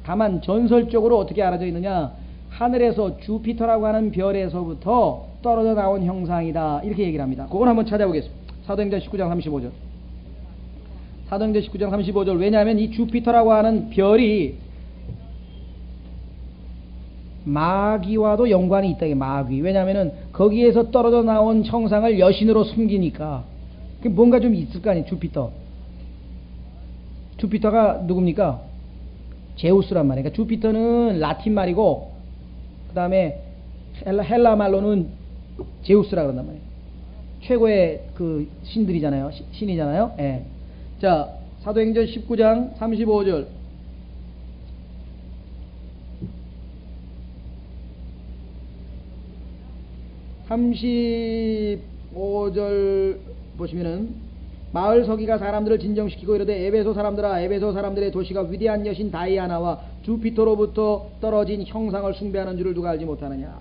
다만 전설적으로 어떻게 알아져 있느냐, 하늘에서 주피터라고 하는 별에서부터 떨어져 나온 형상이다, 이렇게 얘기를 합니다. 그걸 한번 찾아보겠습니다. 사도행전 19장 35절. 사도행전 19장 35절. 왜냐하면 이 주피터라고 하는 별이 마귀와도 연관이 있다. 마귀. 왜냐하면 거기에서 떨어져 나온 형상을 여신으로 숨기니까 뭔가 좀 있을 거 아니에요. 주피터. 주피터가 누굽니까? 제우스란 말이에요. 그러니까 주피터는 라틴 말이고, 그 다음에 헬라 말로는 제우스라 그런단 말이에요. 최고의 그 신들이잖아요. 신이잖아요. 예. 자, 사도행전 19장 35절. (35절) 보시면은, 마을 서기가 사람들을 진정시키고 이르되, 에베소 사람들아, 에베소 사람들의 도시가 위대한 여신 다이아나와 주피터로부터 떨어진 형상을 숭배하는 줄을 누가 알지 못하느냐.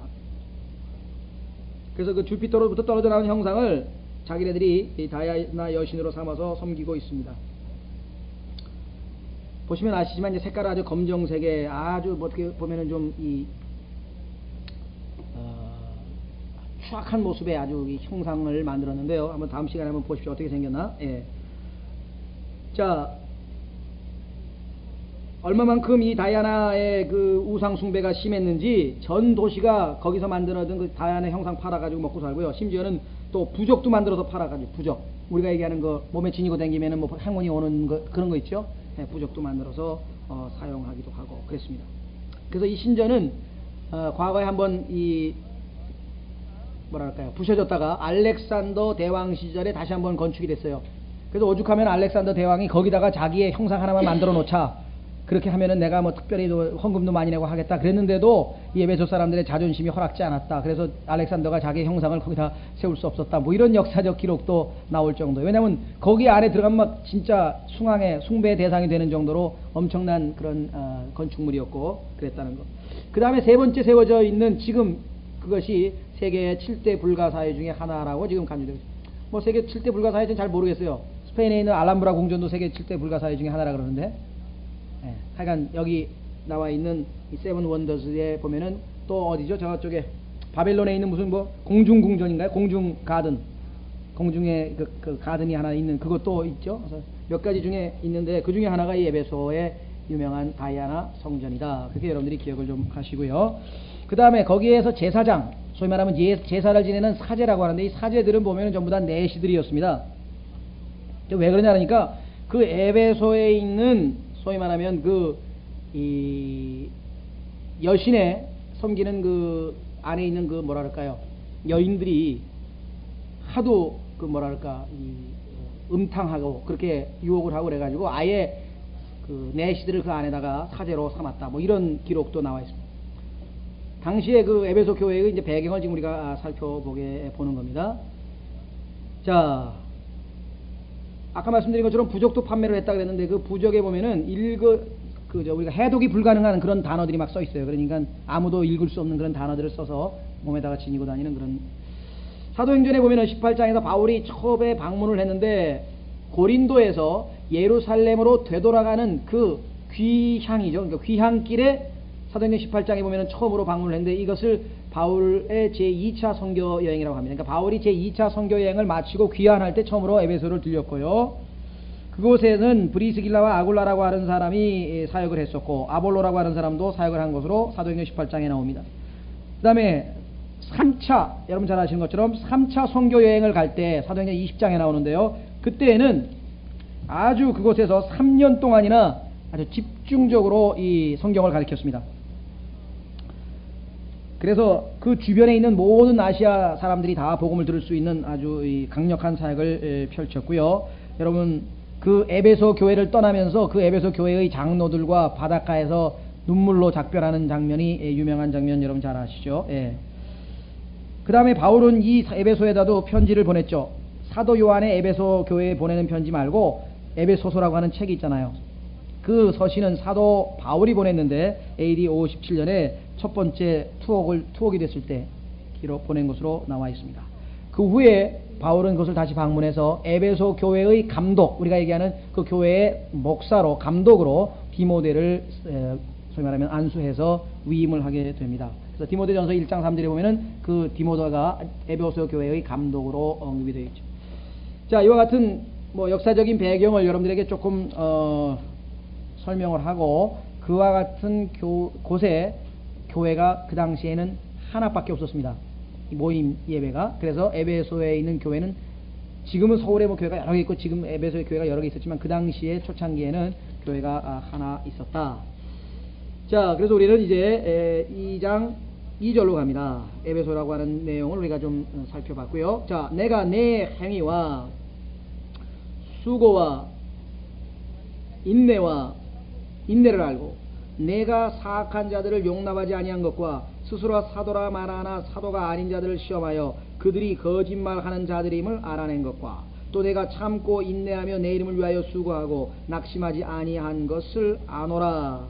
그래서 그 주피터로부터 떨어져 나온 형상을 자기네들이 이 다이아나 여신으로 삼아서 섬기고 있습니다. 보시면 아시지만 이제 색깔은 아주 검정색에 아주 뭐 어떻게 보면은 좀 이 추악한 모습의 아주 이 형상을 만들었는데요. 한번 다음 시간에 한번 보십시오. 어떻게 생겼나? 예. 자, 얼마만큼 이 다이아나의 그 우상 숭배가 심했는지 전 도시가 거기서 만들어둔 그 다이아나 형상 팔아가지고 먹고 살고요. 심지어는 또 부적도 만들어서 팔아가지고, 부적, 우리가 얘기하는 거 몸에 지니고 다니면은 뭐 행운이 오는 거, 그런 거 있죠. 예, 부적도 만들어서 사용하기도 하고 그랬습니다. 그래서 이 신전은 과거에 한번 이 뭐랄까요, 부셔졌다가 알렉산더 대왕 시절에 다시 한번 건축이 됐어요. 그래서 오죽하면 알렉산더 대왕이 거기다가 자기의 형상 하나만 만들어 놓자, 그렇게 하면은 내가 뭐 특별히 헌금도 많이 내고 하겠다 그랬는데도 이 에베소 사람들의 자존심이 허락지 않았다. 그래서 알렉산더가 자기의 형상을 거기다 세울 수 없었다, 뭐 이런 역사적 기록도 나올 정도예요. 왜냐하면 거기 안에 들어가면 막 진짜 숭배의 대상이 되는 정도로 엄청난 그런 건축물이었고 그랬다는 거. 그 다음에 세 번째 세워져 있는, 지금 그것이 세계 7대 불가사의 중에 하나라고 지금 간주되고 있습니다. 뭐 세계 7대 불가사의는 잘 모르겠어요. 스페인에 있는 알람브라 궁전도 세계 7대 불가사의 중에 하나라 그러는데, 예, 하여간 여기 나와 있는 이 세븐 원더스에 보면은 또 어디죠? 저쪽에 바벨론에 있는 무슨 뭐 공중궁전인가요? 공중 가든, 공중에 그 가든이 하나 있는 그것도 있죠. 그래서 몇 가지 중에 있는데 그 중에 하나가 이 에베소의 유명한 다이아나 성전이다. 그렇게 여러분들이 기억을 좀 하시고요. 그 다음에 거기에서 제사장, 소위 말하면 제사를 지내는 사제라고 하는데, 이 사제들은 보면은 전부 다 내시들이었습니다. 왜 그러냐니까, 그 에베소에 있는 소위 말하면 이 여신의 섬기는 그 안에 있는 그 뭐랄까요, 여인들이 하도 그 뭐랄까 음탕하고 그렇게 유혹을 하고 그래가지고 아예 그 내시들을 그 안에다가 사제로 삼았다, 뭐 이런 기록도 나와 있습니다. 당시에 그 에베소 교회의 이제 배경을 지금 우리가 살펴보게 보는 겁니다. 자, 아까 말씀드린 것처럼 부적도 판매를 했다 그랬는데, 그 부적에 보면은 우리가 해독이 불가능한 그런 단어들이 막 써 있어요. 그러니까 아무도 읽을 수 없는 그런 단어들을 써서 몸에다가 지니고 다니는 그런. 사도행전에 보면은 18장에서 바울이 처음에 방문을 했는데, 고린도에서 예루살렘으로 되돌아가는 그 귀향이죠. 그러니까 귀향길에 사도행전 18장에 보면은 처음으로 방문을 했는데, 이것을 바울의 제2차 선교 여행이라고 합니다. 그러니까 바울이 제2차 선교 여행을 마치고 귀환할 때 처음으로 에베소를 들렸고요. 그곳에는 브리스길라와 아굴라라고 하는 사람이 사역을 했었고, 아볼로라고 하는 사람도 사역을 한 것으로 사도행전 18장에 나옵니다. 그 다음에 3차, 여러분 잘 아시는 것처럼 3차 선교 여행을 갈 때 사도행전 20장에 나오는데요. 그때에는 아주 그곳에서 3년 동안이나 아주 집중적으로 이 성경을 가르쳤습니다. 그래서 그 주변에 있는 모든 아시아 사람들이 다 복음을 들을 수 있는 아주 강력한 사역을 펼쳤고요. 여러분, 그 에베소 교회를 떠나면서 그 에베소 교회의 장로들과 바닷가에서 눈물로 작별하는 장면이 유명한 장면 여러분 잘 아시죠? 예. 그 다음에 바울은 이 에베소에다도 편지를 보냈죠. 사도 요한의 에베소 교회에 보내는 편지 말고 에베소서라고 하는 책이 있잖아요. 그 서신은 사도 바울이 보냈는데 AD 57년에 첫 번째 투옥이 됐을 때 기록 보낸 것으로 나와 있습니다. 그 후에 바울은 그것을 다시 방문해서 에베소 교회의 감독, 우리가 얘기하는 그 교회의 목사로, 감독으로 디모데를 소위 말하면 안수해서 위임을 하게 됩니다. 그래서 디모데전서 1장 3절에 보면은 그 디모데가 에베소 교회의 감독으로 언급이 되어 있죠. 자, 이와 같은 뭐 역사적인 배경을 여러분들에게 조금 설명을 하고, 그와 같은 곳에 교회가 그 당시에는 하나밖에 없었습니다. 이 모임 예배가. 그래서 에베소에 있는 교회는, 지금은 서울에 뭐 교회가 여러 개 있고 지금 에베소에 교회가 여러 개 있었지만 그 당시에 초창기에는 교회가 하나 있었다. 자, 그래서 우리는 이제 2장 2절로 갑니다. 에베소라고 하는 내용을 우리가 좀 살펴봤고요. 자, 내가 내 행위와 수고와 인내를 알고 내가 사악한 자들을 용납하지 아니한 것과 스스로 사도라 말하나 사도가 아닌 자들을 시험하여 그들이 거짓말하는 자들임을 알아낸 것과 또 내가 참고 인내하며 내 이름을 위하여 수고하고 낙심하지 아니한 것을 아노라.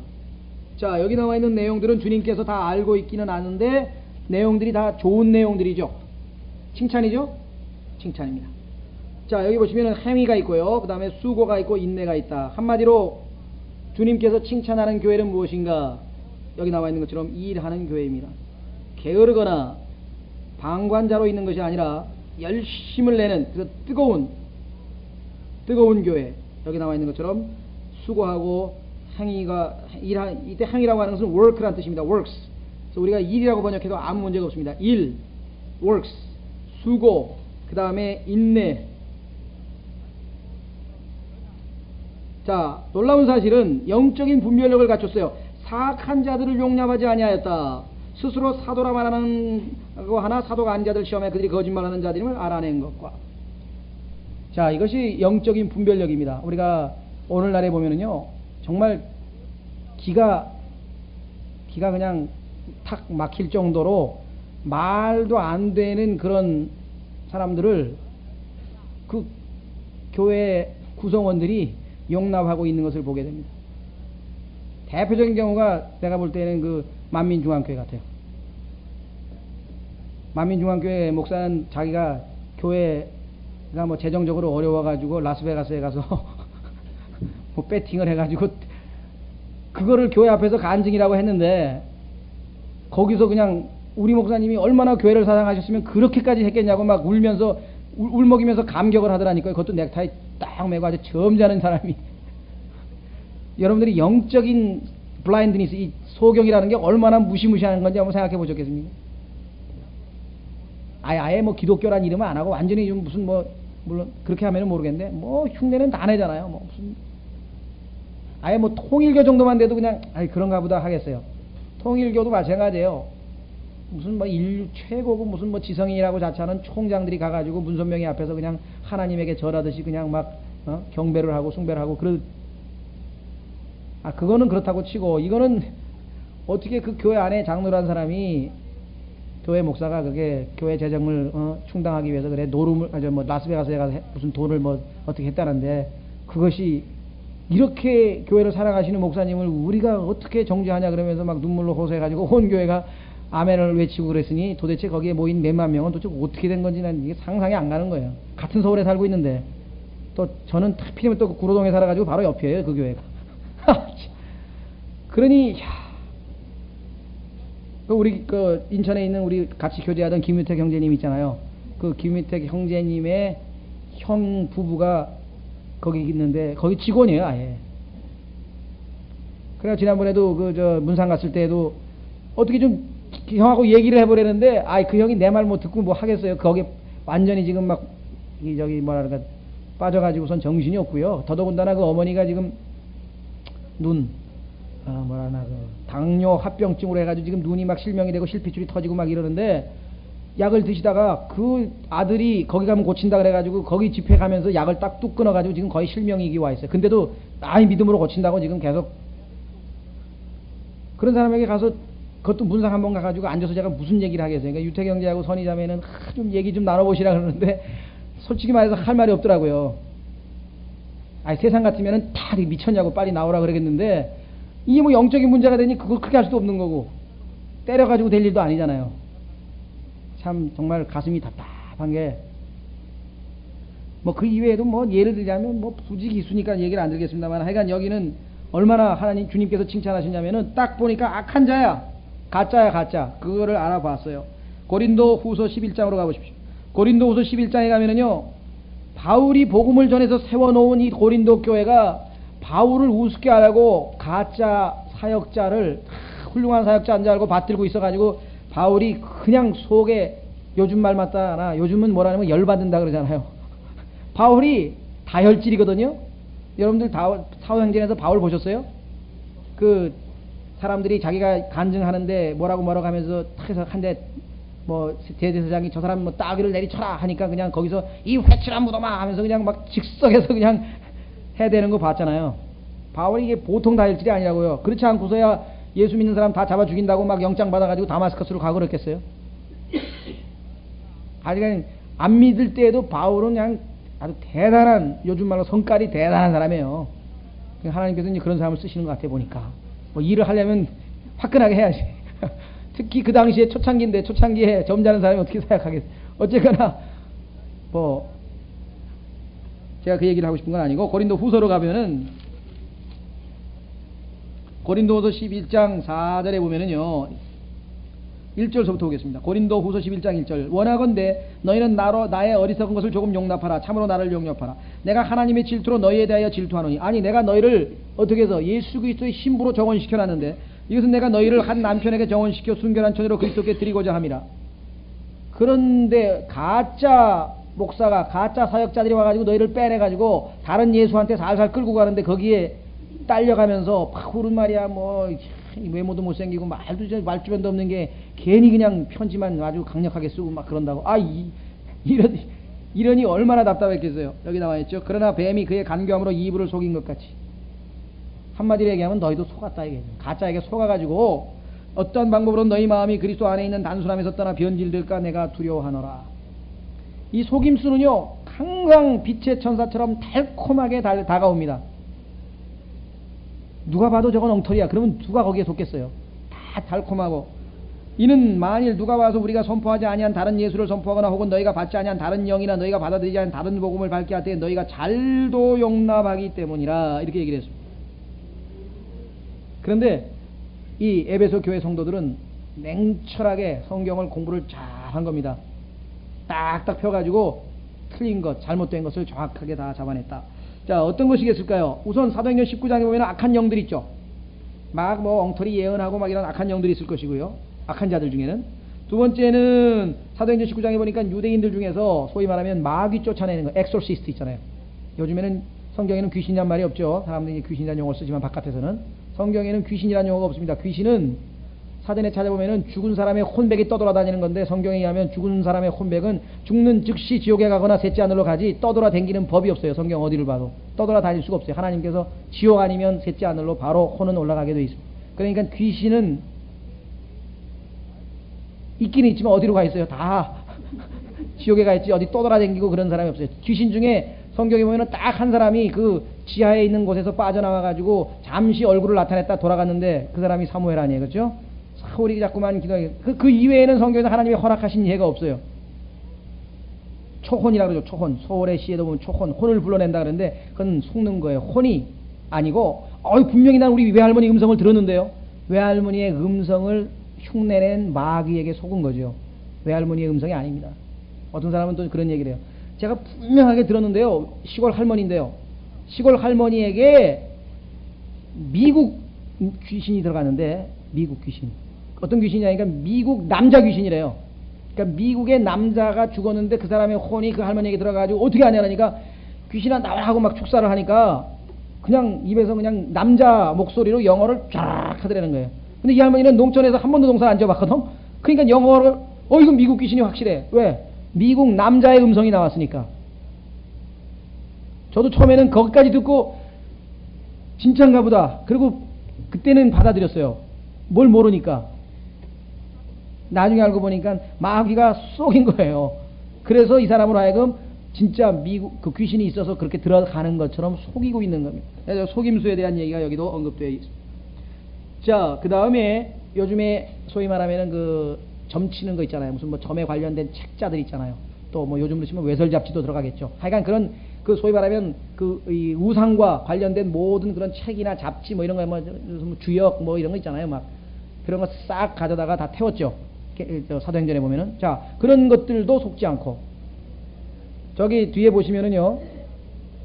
자, 여기 나와 있는 내용들은 주님께서 다 알고 있기는 아는데 내용들이 다 좋은 내용들이죠. 칭찬이죠? 칭찬입니다. 자, 여기 보시면 행위가 있고요, 그 다음에 수고가 있고 인내가 있다. 한마디로 주님께서 칭찬하는 교회는 무엇인가? 여기 나와 있는 것처럼 일하는 교회입니다. 게으르거나 방관자로 있는 것이 아니라 열심을 내는, 그래서 뜨거운 교회. 여기 나와 있는 것처럼 수고하고 행위가, 이때 행위라고 하는 것은 work라는 뜻입니다. works. 그래서 우리가 일이라고 번역해도 아무 문제가 없습니다. 일, works, 수고, 그 다음에 인내. 자, 놀라운 사실은 영적인 분별력을 갖췄어요. 사악한 자들을 용납하지 아니하였다. 스스로 사도라 말하는 거 하나 사도가 아닌 자들 시험에 그들이 거짓말하는 자들임을 알아낸 것과. 자, 이것이 영적인 분별력입니다. 우리가 오늘날에 보면은요, 정말 기가 그냥 탁 막힐 정도로 말도 안 되는 그런 사람들을 그 교회 구성원들이 용납하고 있는 것을 보게 됩니다. 대표적인 경우가 내가 볼 때는 그 만민중앙교회 같아요. 만민중앙교회 목사는 자기가 교회가 뭐 재정적으로 어려워가지고 라스베가스에 가서 뭐 배팅을 해가지고 그거를 교회 앞에서 간증이라고 했는데, 거기서 그냥 우리 목사님이 얼마나 교회를 사랑하셨으면 그렇게까지 했겠냐고 막 울면서 울먹이면서 감격을 하더라니까요. 그것도 넥타이 딱 매고 아주 점잖은 사람이. 여러분들이 영적인 블라인드니스, 이 소경이라는 게 얼마나 무시무시한 건지 한번 생각해 보셨겠습니까? 아예 뭐 기독교란 이름은 안 하고 완전히 좀 무슨 뭐, 물론 그렇게 하면은 모르겠는데 뭐 흉내는 다 내잖아요. 뭐 무슨 아예 뭐 통일교 정도만 돼도 그냥 그런가 보다 하겠어요. 통일교도 마찬가지예요. 무슨 뭐 인류 최고고 무슨 뭐 지성인이라고 자처하는 총장들이 가가지고 문선명이 앞에서 그냥 하나님에게 절하듯이 그냥 막 경배를 하고 숭배를 하고 그거는 그렇다고 치고, 이거는 어떻게 그 교회 안에 장로란 사람이, 교회 목사가 그게 교회 재정을 충당하기 위해서 그래 노름을 뭐 라스베가스에 가서 무슨 돈을 뭐 어떻게 했다는데, 그것이 이렇게 교회를 사랑하시는 목사님을 우리가 어떻게 정죄하냐 그러면서 막 눈물로 호소해가지고 온 교회가 아멘을 외치고 그랬으니 도대체 거기에 모인 몇만 명은 도대체 어떻게 된 건지 난 이게 상상이 안 가는 거예요. 같은 서울에 살고 있는데, 또 저는 하필이면 또 구로동에 살아가지고 바로 옆이에요, 그 교회가. 그러니 우리 그 인천에 있는 우리 같이 교제하던 김유택 형제님 있잖아요. 그 김유택 형제님의 형 부부가 거기 있는데 거기 직원이에요, 아예. 그래서 지난번에도 그 저 문산 갔을 때에도 어떻게 좀 형하고 얘기를 해보려는데 그 형이 내 말 못 듣고 뭐 하겠어요. 거기 완전히 지금 막 저기 뭐랄까 빠져가지고선 정신이 없고요. 더더군다나 그 어머니가 지금 당뇨 합병증으로 해가지고 지금 눈이 막 실명이 되고 실핏줄이 터지고 막 이러는데, 약을 드시다가 그 아들이 거기 가면 고친다 그래가지고 거기 집회 가면서 약을 딱 뚝 끊어가지고 지금 거의 실명이기 와 있어요. 근데도 믿음으로 고친다고 지금 계속. 그런 사람에게 가서 그것도 문상 한번 가가지고 앉아서 제가 무슨 얘기를 하겠어요. 그러니까 유택 형제하고 선희자매는 좀 얘기 좀 나눠보시라 그러는데 솔직히 말해서 할 말이 없더라고요. 세상 같으면은 다 미쳤냐고 빨리 나오라 그러겠는데, 이게 뭐 영적인 문제가 되니 그걸 크게 할 수도 없는 거고 때려가지고 될 일도 아니잖아요. 참 정말 가슴이 복잡한 게, 뭐 그 이외에도 뭐 예를 들자면 뭐 부지기수니까 얘기를 안 드리겠습니다만, 하여간 여기는 얼마나 하나님 주님께서 칭찬하시냐면은 딱 보니까 악한 자야, 가짜야 가짜, 그거를 알아봤어요. 고린도 후서 11장으로 가보십시오. 고린도 후서 11장에 가면은요, 바울이 복음을 전해서 세워놓은 이 고린도 교회가 바울을 우습게 하려고 가짜 사역자를, 훌륭한 사역자인 줄 알고 받들고 있어가지고 바울이 그냥 속에, 요즘 말 맞다나 요즘은 뭐라냐면 열받는다 그러잖아요. 바울이 다혈질이거든요. 여러분들 사도행전에서 바울 보셨어요? 그 사람들이 자기가 간증하는데 뭐라고 하면서 탁 해서 한 대 뭐 대제사장이 저 사람 뭐 따귀를 내리쳐라 하니까 그냥 거기서 이 회칠한 무덤아 하면서 그냥 막 즉석에서 그냥 해대는 거 봤잖아요. 바울이 이게 보통 다혈질이 아니라고요. 그렇지 않고서야 예수 믿는 사람 다 잡아 죽인다고 막 영장 받아가지고 다마스커스로 가고 그랬겠어요? 아직은 안 믿을 때에도 바울은 그냥 아주 대단한, 요즘 말로 성깔이 대단한 사람이에요. 하나님께서 이제 그런 사람을 쓰시는 것 같아 보니까. 뭐 일을 하려면 화끈하게 해야지. 특히 그 당시에 초창기인데, 초창기에 점잖은 사람이 어떻게 사역하겠어요? 어쨌거나 뭐 제가 그 얘기를 하고 싶은 건 아니고, 고린도 후서로 가면은 고린도후서 11장 4절에 보면은요, 1절서부터 보겠습니다. 고린도 후서 11장 1절. 원하건대 너희는 나의 어리석은 것을 조금 용납하라. 참으로 나를 용납하라. 내가 하나님의 질투로 너희에 대하여 질투하노니. 아니, 내가 너희를 어떻게 해서 예수 그리스도의 신부로 정언시켜놨는데, 이것은 내가 너희를 한 남편에게 정언시켜 순결한 처녀로 그리스도께 드리고자 함이라. 그런데 가짜 목사가, 가짜 사역자들이 와가지고 너희를 빼내가지고 다른 예수한테 살살 끌고 가는데, 거기에 딸려가면서 막 후른 말이야, 뭐 외모도 못생기고 말주변도 없는 게 괜히 그냥 편지만 아주 강력하게 쓰고 막 그런다고. 이러니 얼마나 답답했겠어요. 여기 나와있죠. 그러나 뱀이 그의 간교함으로 이브를 속인 것 같이. 한마디로 얘기하면 너희도 속았다 이게. 가짜에게 속아가지고 어떤 방법으로 너희 마음이 그리스도 안에 있는 단순함에서 떠나 변질될까 내가 두려워하노라. 이 속임수는요, 항상 빛의 천사처럼 달콤하게 다가옵니다. 누가 봐도 저건 엉터리야. 그러면 누가 거기에 속겠어요? 다 달콤하고. 이는 만일 누가 와서 우리가 선포하지 아니한 다른 예수를 선포하거나 혹은 너희가 받지 아니한 다른 영이나 너희가 받아들이지 않은 다른 복음을 밝게 할 때 너희가 잘도 용납하기 때문이라, 이렇게 얘기를 했습니다. 그런데 이 에베소 교회 성도들은 냉철하게 성경을 공부를 잘 한 겁니다. 딱딱 펴가지고 틀린 것, 잘못된 것을 정확하게 다 잡아냈다. 자, 어떤 것이겠을까요? 우선 사도행전 19장에 보면 악한 영들 있죠. 막 뭐 엉터리 예언하고 막 이런 악한 영들이 있을 것이고요. 악한 자들 중에는. 두 번째는 사도행전 19장에 보니까 유대인들 중에서 소위 말하면 마귀 쫓아내는 거, 엑소시스트 있잖아요. 요즘에는 성경에는 귀신이란 말이 없죠. 사람들이 귀신이라는 용어를 쓰지만 바깥에서는 성경에는 귀신이라는 용어가 없습니다. 귀신은 사전에 찾아보면은 죽은 사람의 혼백이 떠돌아다니는 건데, 성경에 의하면 죽은 사람의 혼백은 죽는 즉시 지옥에 가거나 셋째 하늘로 가지 떠돌아다니는 법이 없어요. 성경 어디를 봐도 떠돌아다닐 수가 없어요. 하나님께서 지옥 아니면 셋째 하늘로 바로 혼은 올라가게 돼 있습니다. 그러니까 귀신은 있기는 있지만 어디로 가 있어요? 다 지옥에 가 있지 어디 떠돌아다니고 그런 사람이 없어요. 귀신 중에 성경에 보면은 딱 한 사람이 그 지하에 있는 곳에서 빠져나와 가지고 잠시 얼굴을 나타냈다 돌아갔는데, 그 사람이 사무엘 아니에요, 그렇죠? 사울이 자꾸만 기도하게. 그 이외에는 성경에서 하나님이 허락하신 예가 없어요. 초혼이라 그러죠. 초혼. 소월의 시에도 보면 초혼, 혼을 불러낸다 그러는데 그건 속는 거예요. 혼이 아니고, 분명히 난 우리 외할머니 음성을 들었는데요. 외할머니의 음성을 흉내낸 마귀에게 속은 거죠. 외할머니의 음성이 아닙니다. 어떤 사람은 또 그런 얘기를 해요. 제가 분명하게 들었는데요, 시골 할머니인데요, 시골 할머니에게 미국 귀신이 들어가는데, 미국 귀신, 어떤 귀신이냐니까 미국 남자 귀신이래요. 그러니까 미국의 남자가 죽었는데 그 사람의 혼이 그 할머니에게 들어가가지고 어떻게 하냐니까, 귀신아 나와 하고 막 축사를 하니까 그냥 입에서 그냥 남자 목소리로 영어를 쫙 하더라는 거예요. 근데 이 할머니는 농촌에서 한 번도 농사를 안 지어봤거든. 그러니까 영어를, 이건 미국 귀신이 확실해. 왜? 미국 남자의 음성이 나왔으니까. 저도 처음에는 거기까지 듣고 진짜인가 보다. 그리고 그때는 받아들였어요. 뭘 모르니까. 나중에 알고 보니까 마귀가 속인 거예요. 그래서 이 사람으로 하여금 진짜 미국 그 귀신이 있어서 그렇게 들어가는 것처럼 속이고 있는 겁니다. 그래서 속임수에 대한 얘기가 여기도 언급되어 있습니다. 자, 그 다음에 요즘에 소위 말하면은 그 점 치는 거 있잖아요. 무슨 뭐 점에 관련된 책자들 있잖아요. 또 뭐 요즘으로 치면 외설 잡지도 들어가겠죠. 하여간 그런 그 소위 말하면 그 이 우상과 관련된 모든 그런 책이나 잡지 뭐 이런 거 뭐 주역 뭐 이런 거 있잖아요. 막 그런 거 싹 가져다가 다 태웠죠. 사도행전에 보면은. 자, 그런 것들도 속지 않고 저기 뒤에 보시면은요.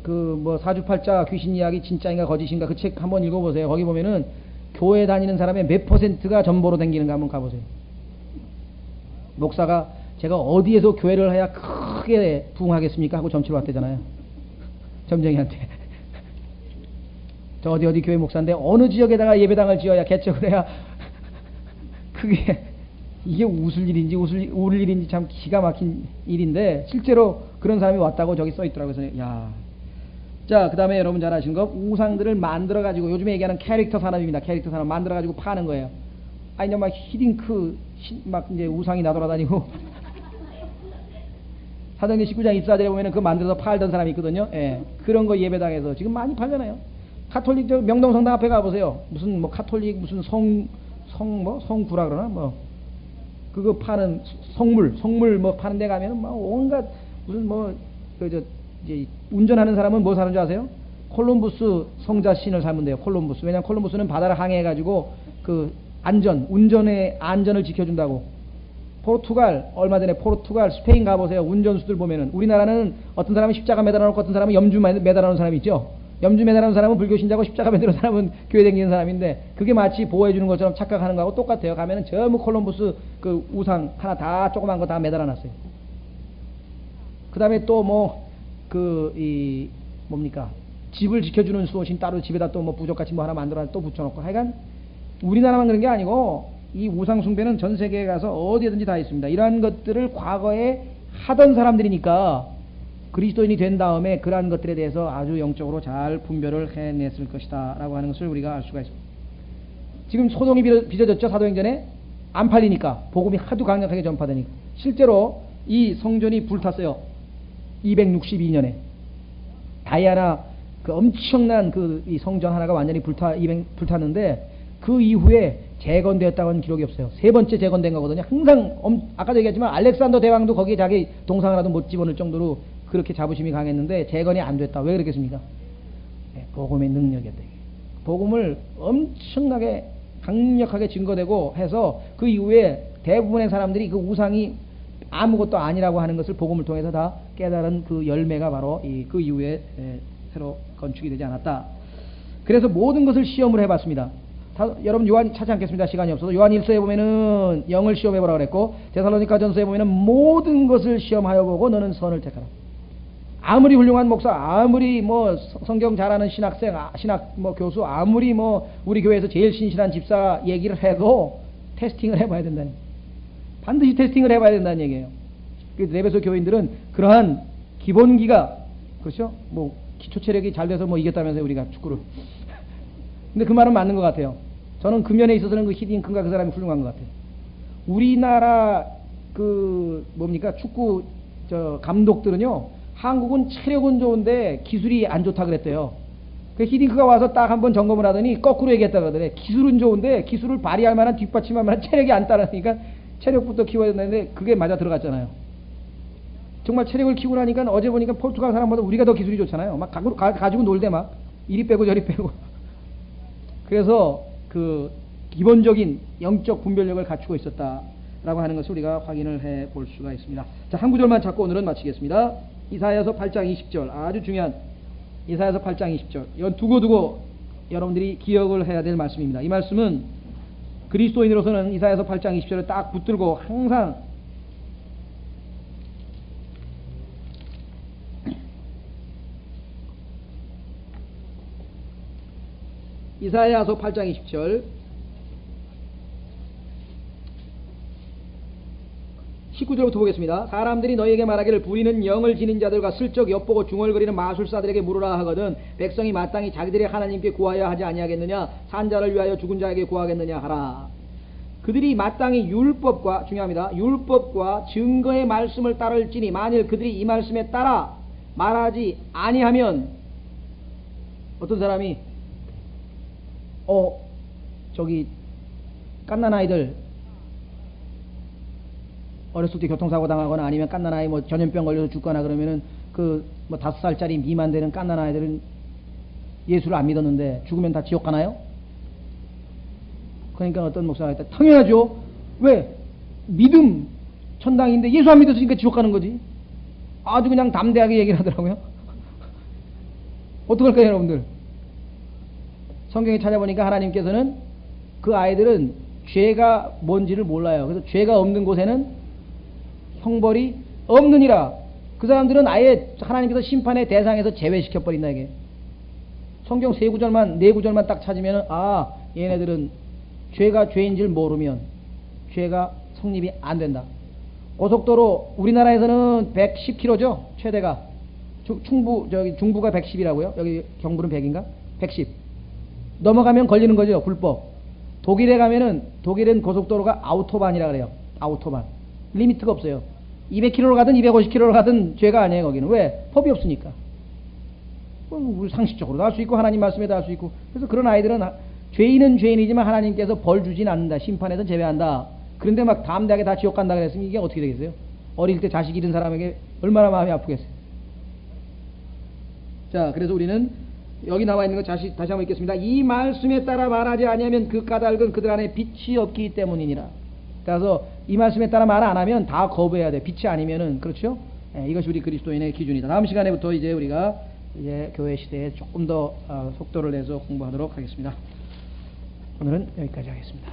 그 뭐 사주팔자 귀신 이야기 진짜인가 거짓인가 그 책 한번 읽어보세요. 거기 보면은 교회 다니는 사람의 몇 %가 전보로 다니는가 한번 가보세요. 목사가 제가 어디에서 교회를 해야 크게 부흥하겠습니까 하고 점치러 왔대잖아요. 점쟁이한테. 저 어디 교회 목사인데 어느 지역에다가 예배당을 지어야 개척을 해야 그게 이게 웃을 일인지 울을 일인지 참 기가 막힌 일인데 실제로 그런 사람이 왔다고 저기 써 있더라고요. 그래서 야. 자, 그 다음에 여러분 잘 아시는 거 우상들을 만들어 가지고 요즘에 얘기하는 캐릭터 산업입니다. 캐릭터 산업 만들어 가지고 파는 거예요. 아니 막 히딩크 막 이제 우상이 나돌아다니고 사도행전 19장 24절에 보면은 그거 만들어서 팔던 사람이 있거든요. 예. 그런 거 예배당에서 지금 많이 팔잖아요. 카톨릭 저 명동성당 앞에 가보세요. 무슨 뭐 카톨릭 무슨 성구라 그러나 뭐 그거 파는 성물 뭐 파는 데 가면은 막 온갖 무슨 뭐 그 이제 운전하는 사람은 뭐 사는 줄 아세요? 콜럼부스 성자 신을 삶은 돼요. 콜럼부스. 왜냐면 콜럼부스는 바다를 항해해 가지고 그 운전의 안전을 지켜준다고. 포르투갈 얼마 전에 포르투갈 스페인 가보세요. 운전수들 보면은 우리나라는 어떤 사람은 십자가 매달아 놓고 어떤 사람은 염주 매달아 놓은 사람이 있죠. 염주 매달아 놓은 사람은 불교 신자고 십자가 매달아 놓은 사람은 교회 다니는 사람인데 그게 마치 보호해 주는 것처럼 착각하는 거하고 똑같아요. 가면은 전부 콜럼부스 그 우상 하나 다 조그만 거 다 매달아 놨어요. 그 다음에 또 뭐 뭡니까 집을 지켜주는 수호신 따로 집에다 또 뭐 부적같이 뭐 하나 만들어 또 붙여놓고 하여간 우리나라만 그런 게 아니고 이 우상 숭배는 전 세계에 가서 어디든지 다 있습니다. 이러한 것들을 과거에 하던 사람들이니까 그리스도인이 된 다음에 그러한 것들에 대해서 아주 영적으로 잘 분별을 해냈을 것이다 라고 하는 것을 우리가 알 수가 있습니다. 지금 소동이 빚어졌죠. 사도행전에 안 팔리니까 복음이 하도 강력하게 전파되니까 실제로 이 성전이 불탔어요. 262년에 다이아나 그 엄청난 이 성전 하나가 완전히 불탔는데 그 이후에 재건되었다고는 기록이 없어요. 세 번째 재건된 거거든요. 항상 아까도 얘기했지만 알렉산더 대왕도 거기에 자기 동상이라도 못 집어넣을 정도로 그렇게 자부심이 강했는데 재건이 안 됐다. 왜 그렇겠습니까? 네, 복음의 능력이었다. 복음을 엄청나게 강력하게 증거되고 해서 그 이후에 대부분의 사람들이 그 우상이 아무것도 아니라고 하는 것을 복음을 통해서 다 깨달은 그 열매가 바로 그 이후에 새로 건축이 되지 않았다. 그래서 모든 것을 시험을 해봤습니다. 여러분 요한 찾지 않겠습니다. 시간이 없어서 요한 1서에 보면은 영을 시험해보라 그랬고 데살로니가 전서에 보면은 모든 것을 시험하여 보고 너는 선을 택하라. 아무리 훌륭한 목사, 아무리 뭐 성경 잘하는 신학생, 신학 뭐 교수, 아무리 뭐 우리 교회에서 제일 신실한 집사 얘기를 해도 테스팅을 해봐야 된다는, 반드시 테스팅을 해봐야 된다는 얘기예요. 그래서 에베소 교인들은 그러한 기본기가, 그렇죠? 뭐 기초 체력이 잘 돼서 뭐 이겼다면서요, 우리가 축구를. 근데 그 말은 맞는 것 같아요. 저는 그 면에 있어서는 그 히딩크인가 그 사람이 훌륭한 것 같아요. 우리나라 그 뭡니까 축구 감독들은요, 한국은 체력은 좋은데 기술이 안 좋다 그랬대요. 그 히딩크가 와서 딱 한번 점검을 하더니 거꾸로 얘기했다 그러더래. 기술은 좋은데 기술을 발휘할 만한 뒷받침할 만한 체력이 안 따라니까 체력부터 키워야 되는데 그게 맞아 들어갔잖아요. 정말 체력을 키우고 나니까 어제 보니까 포르투갈 사람보다 우리가 더 기술이 좋잖아요. 막 가지고 놀대 막 이리 빼고 저리 빼고. 그래서 그 기본적인 영적 분별력을 갖추고 있었다라고 하는 것을 우리가 확인을 해 볼 수가 있습니다. 자, 한 구절만 찾고 오늘은 마치겠습니다. 이사야서 8장 20절, 아주 중요한 이사야서 8장 20절. 이건 두고두고 여러분들이 기억을 해야 될 말씀입니다. 이 말씀은 그리스도인으로서는 이사야서 8장 20절을 딱 붙들고 항상 이사야서 8장 20절 19절부터 보겠습니다. 사람들이 너희에게 말하기를 부리는 영을 지닌 자들과 슬쩍 엿보고 중얼거리는 마술사들에게 물으라 하거든 백성이 마땅히 자기들의 하나님께 구하여 하지 아니하겠느냐, 산자를 위하여 죽은 자에게 구하겠느냐 하라. 그들이 마땅히 율법과, 중요합니다, 율법과 증거의 말씀을 따를지니 만일 그들이 이 말씀에 따라 말하지 아니하면, 어떤 사람이 저기 갓난 아이들 어렸을 때 교통사고 당하거나 아니면 갓난 아이 뭐 전염병 걸려서 죽거나 그러면은 그 뭐 5살짜리 미만 되는 갓난 아이들은 예수를 안 믿었는데 죽으면 다 지옥 가나요? 그러니까 어떤 목사가 했다. 당연하죠. 왜? 믿음 천당인데 예수 안 믿었으니까 지옥 가는 거지. 아주 그냥 담대하게 얘기를 하더라고요. 어떡할까요, 여러분들? 성경에 찾아보니까 하나님께서는 그 아이들은 죄가 뭔지를 몰라요. 그래서 죄가 없는 곳에는 형벌이 없느니라. 그 사람들은 아예 하나님께서 심판의 대상에서 제외시켜버린다 이게. 성경 네 구절만 딱 찾으면 아, 얘네들은 죄가 죄인지를 모르면 죄가 성립이 안 된다. 고속도로 우리나라에서는 110km죠 최대가. 중부가 110이라고요. 여기 경부는 100인가? 110 넘어가면 걸리는 거죠. 불법. 독일에 가면은 독일은 고속도로가 아우토반이라 그래요. 아우토반. 리미트가 없어요. 200km로 가든 250km로 가든 죄가 아니에요. 거기는. 왜? 법이 없으니까. 우리 상식적으로도 할 수 있고 하나님 말씀에도 할 수 있고. 그래서 그런 아이들은 죄인은 죄인이지만 하나님께서 벌 주진 않는다. 심판에서 제외한다. 그런데 막 담대하게 다 지옥 간다 그랬으면 이게 어떻게 되겠어요? 어릴 때 자식 잃은 사람에게 얼마나 마음이 아프겠어요. 자, 그래서 우리는 여기 나와 있는 거 다시 한번 읽겠습니다. 이 말씀에 따라 말하지 아니하면 그 까닭은 그들 안에 빛이 없기 때문이니라. 그래서 이 말씀에 따라 말 안 하면 다 거부해야 돼. 빛이 아니면은. 그렇죠? 이것이 우리 그리스도인의 기준이다. 다음 시간에부터 이제 우리가 이제 교회 시대에 조금 더 속도를 내서 공부하도록 하겠습니다. 오늘은 여기까지 하겠습니다.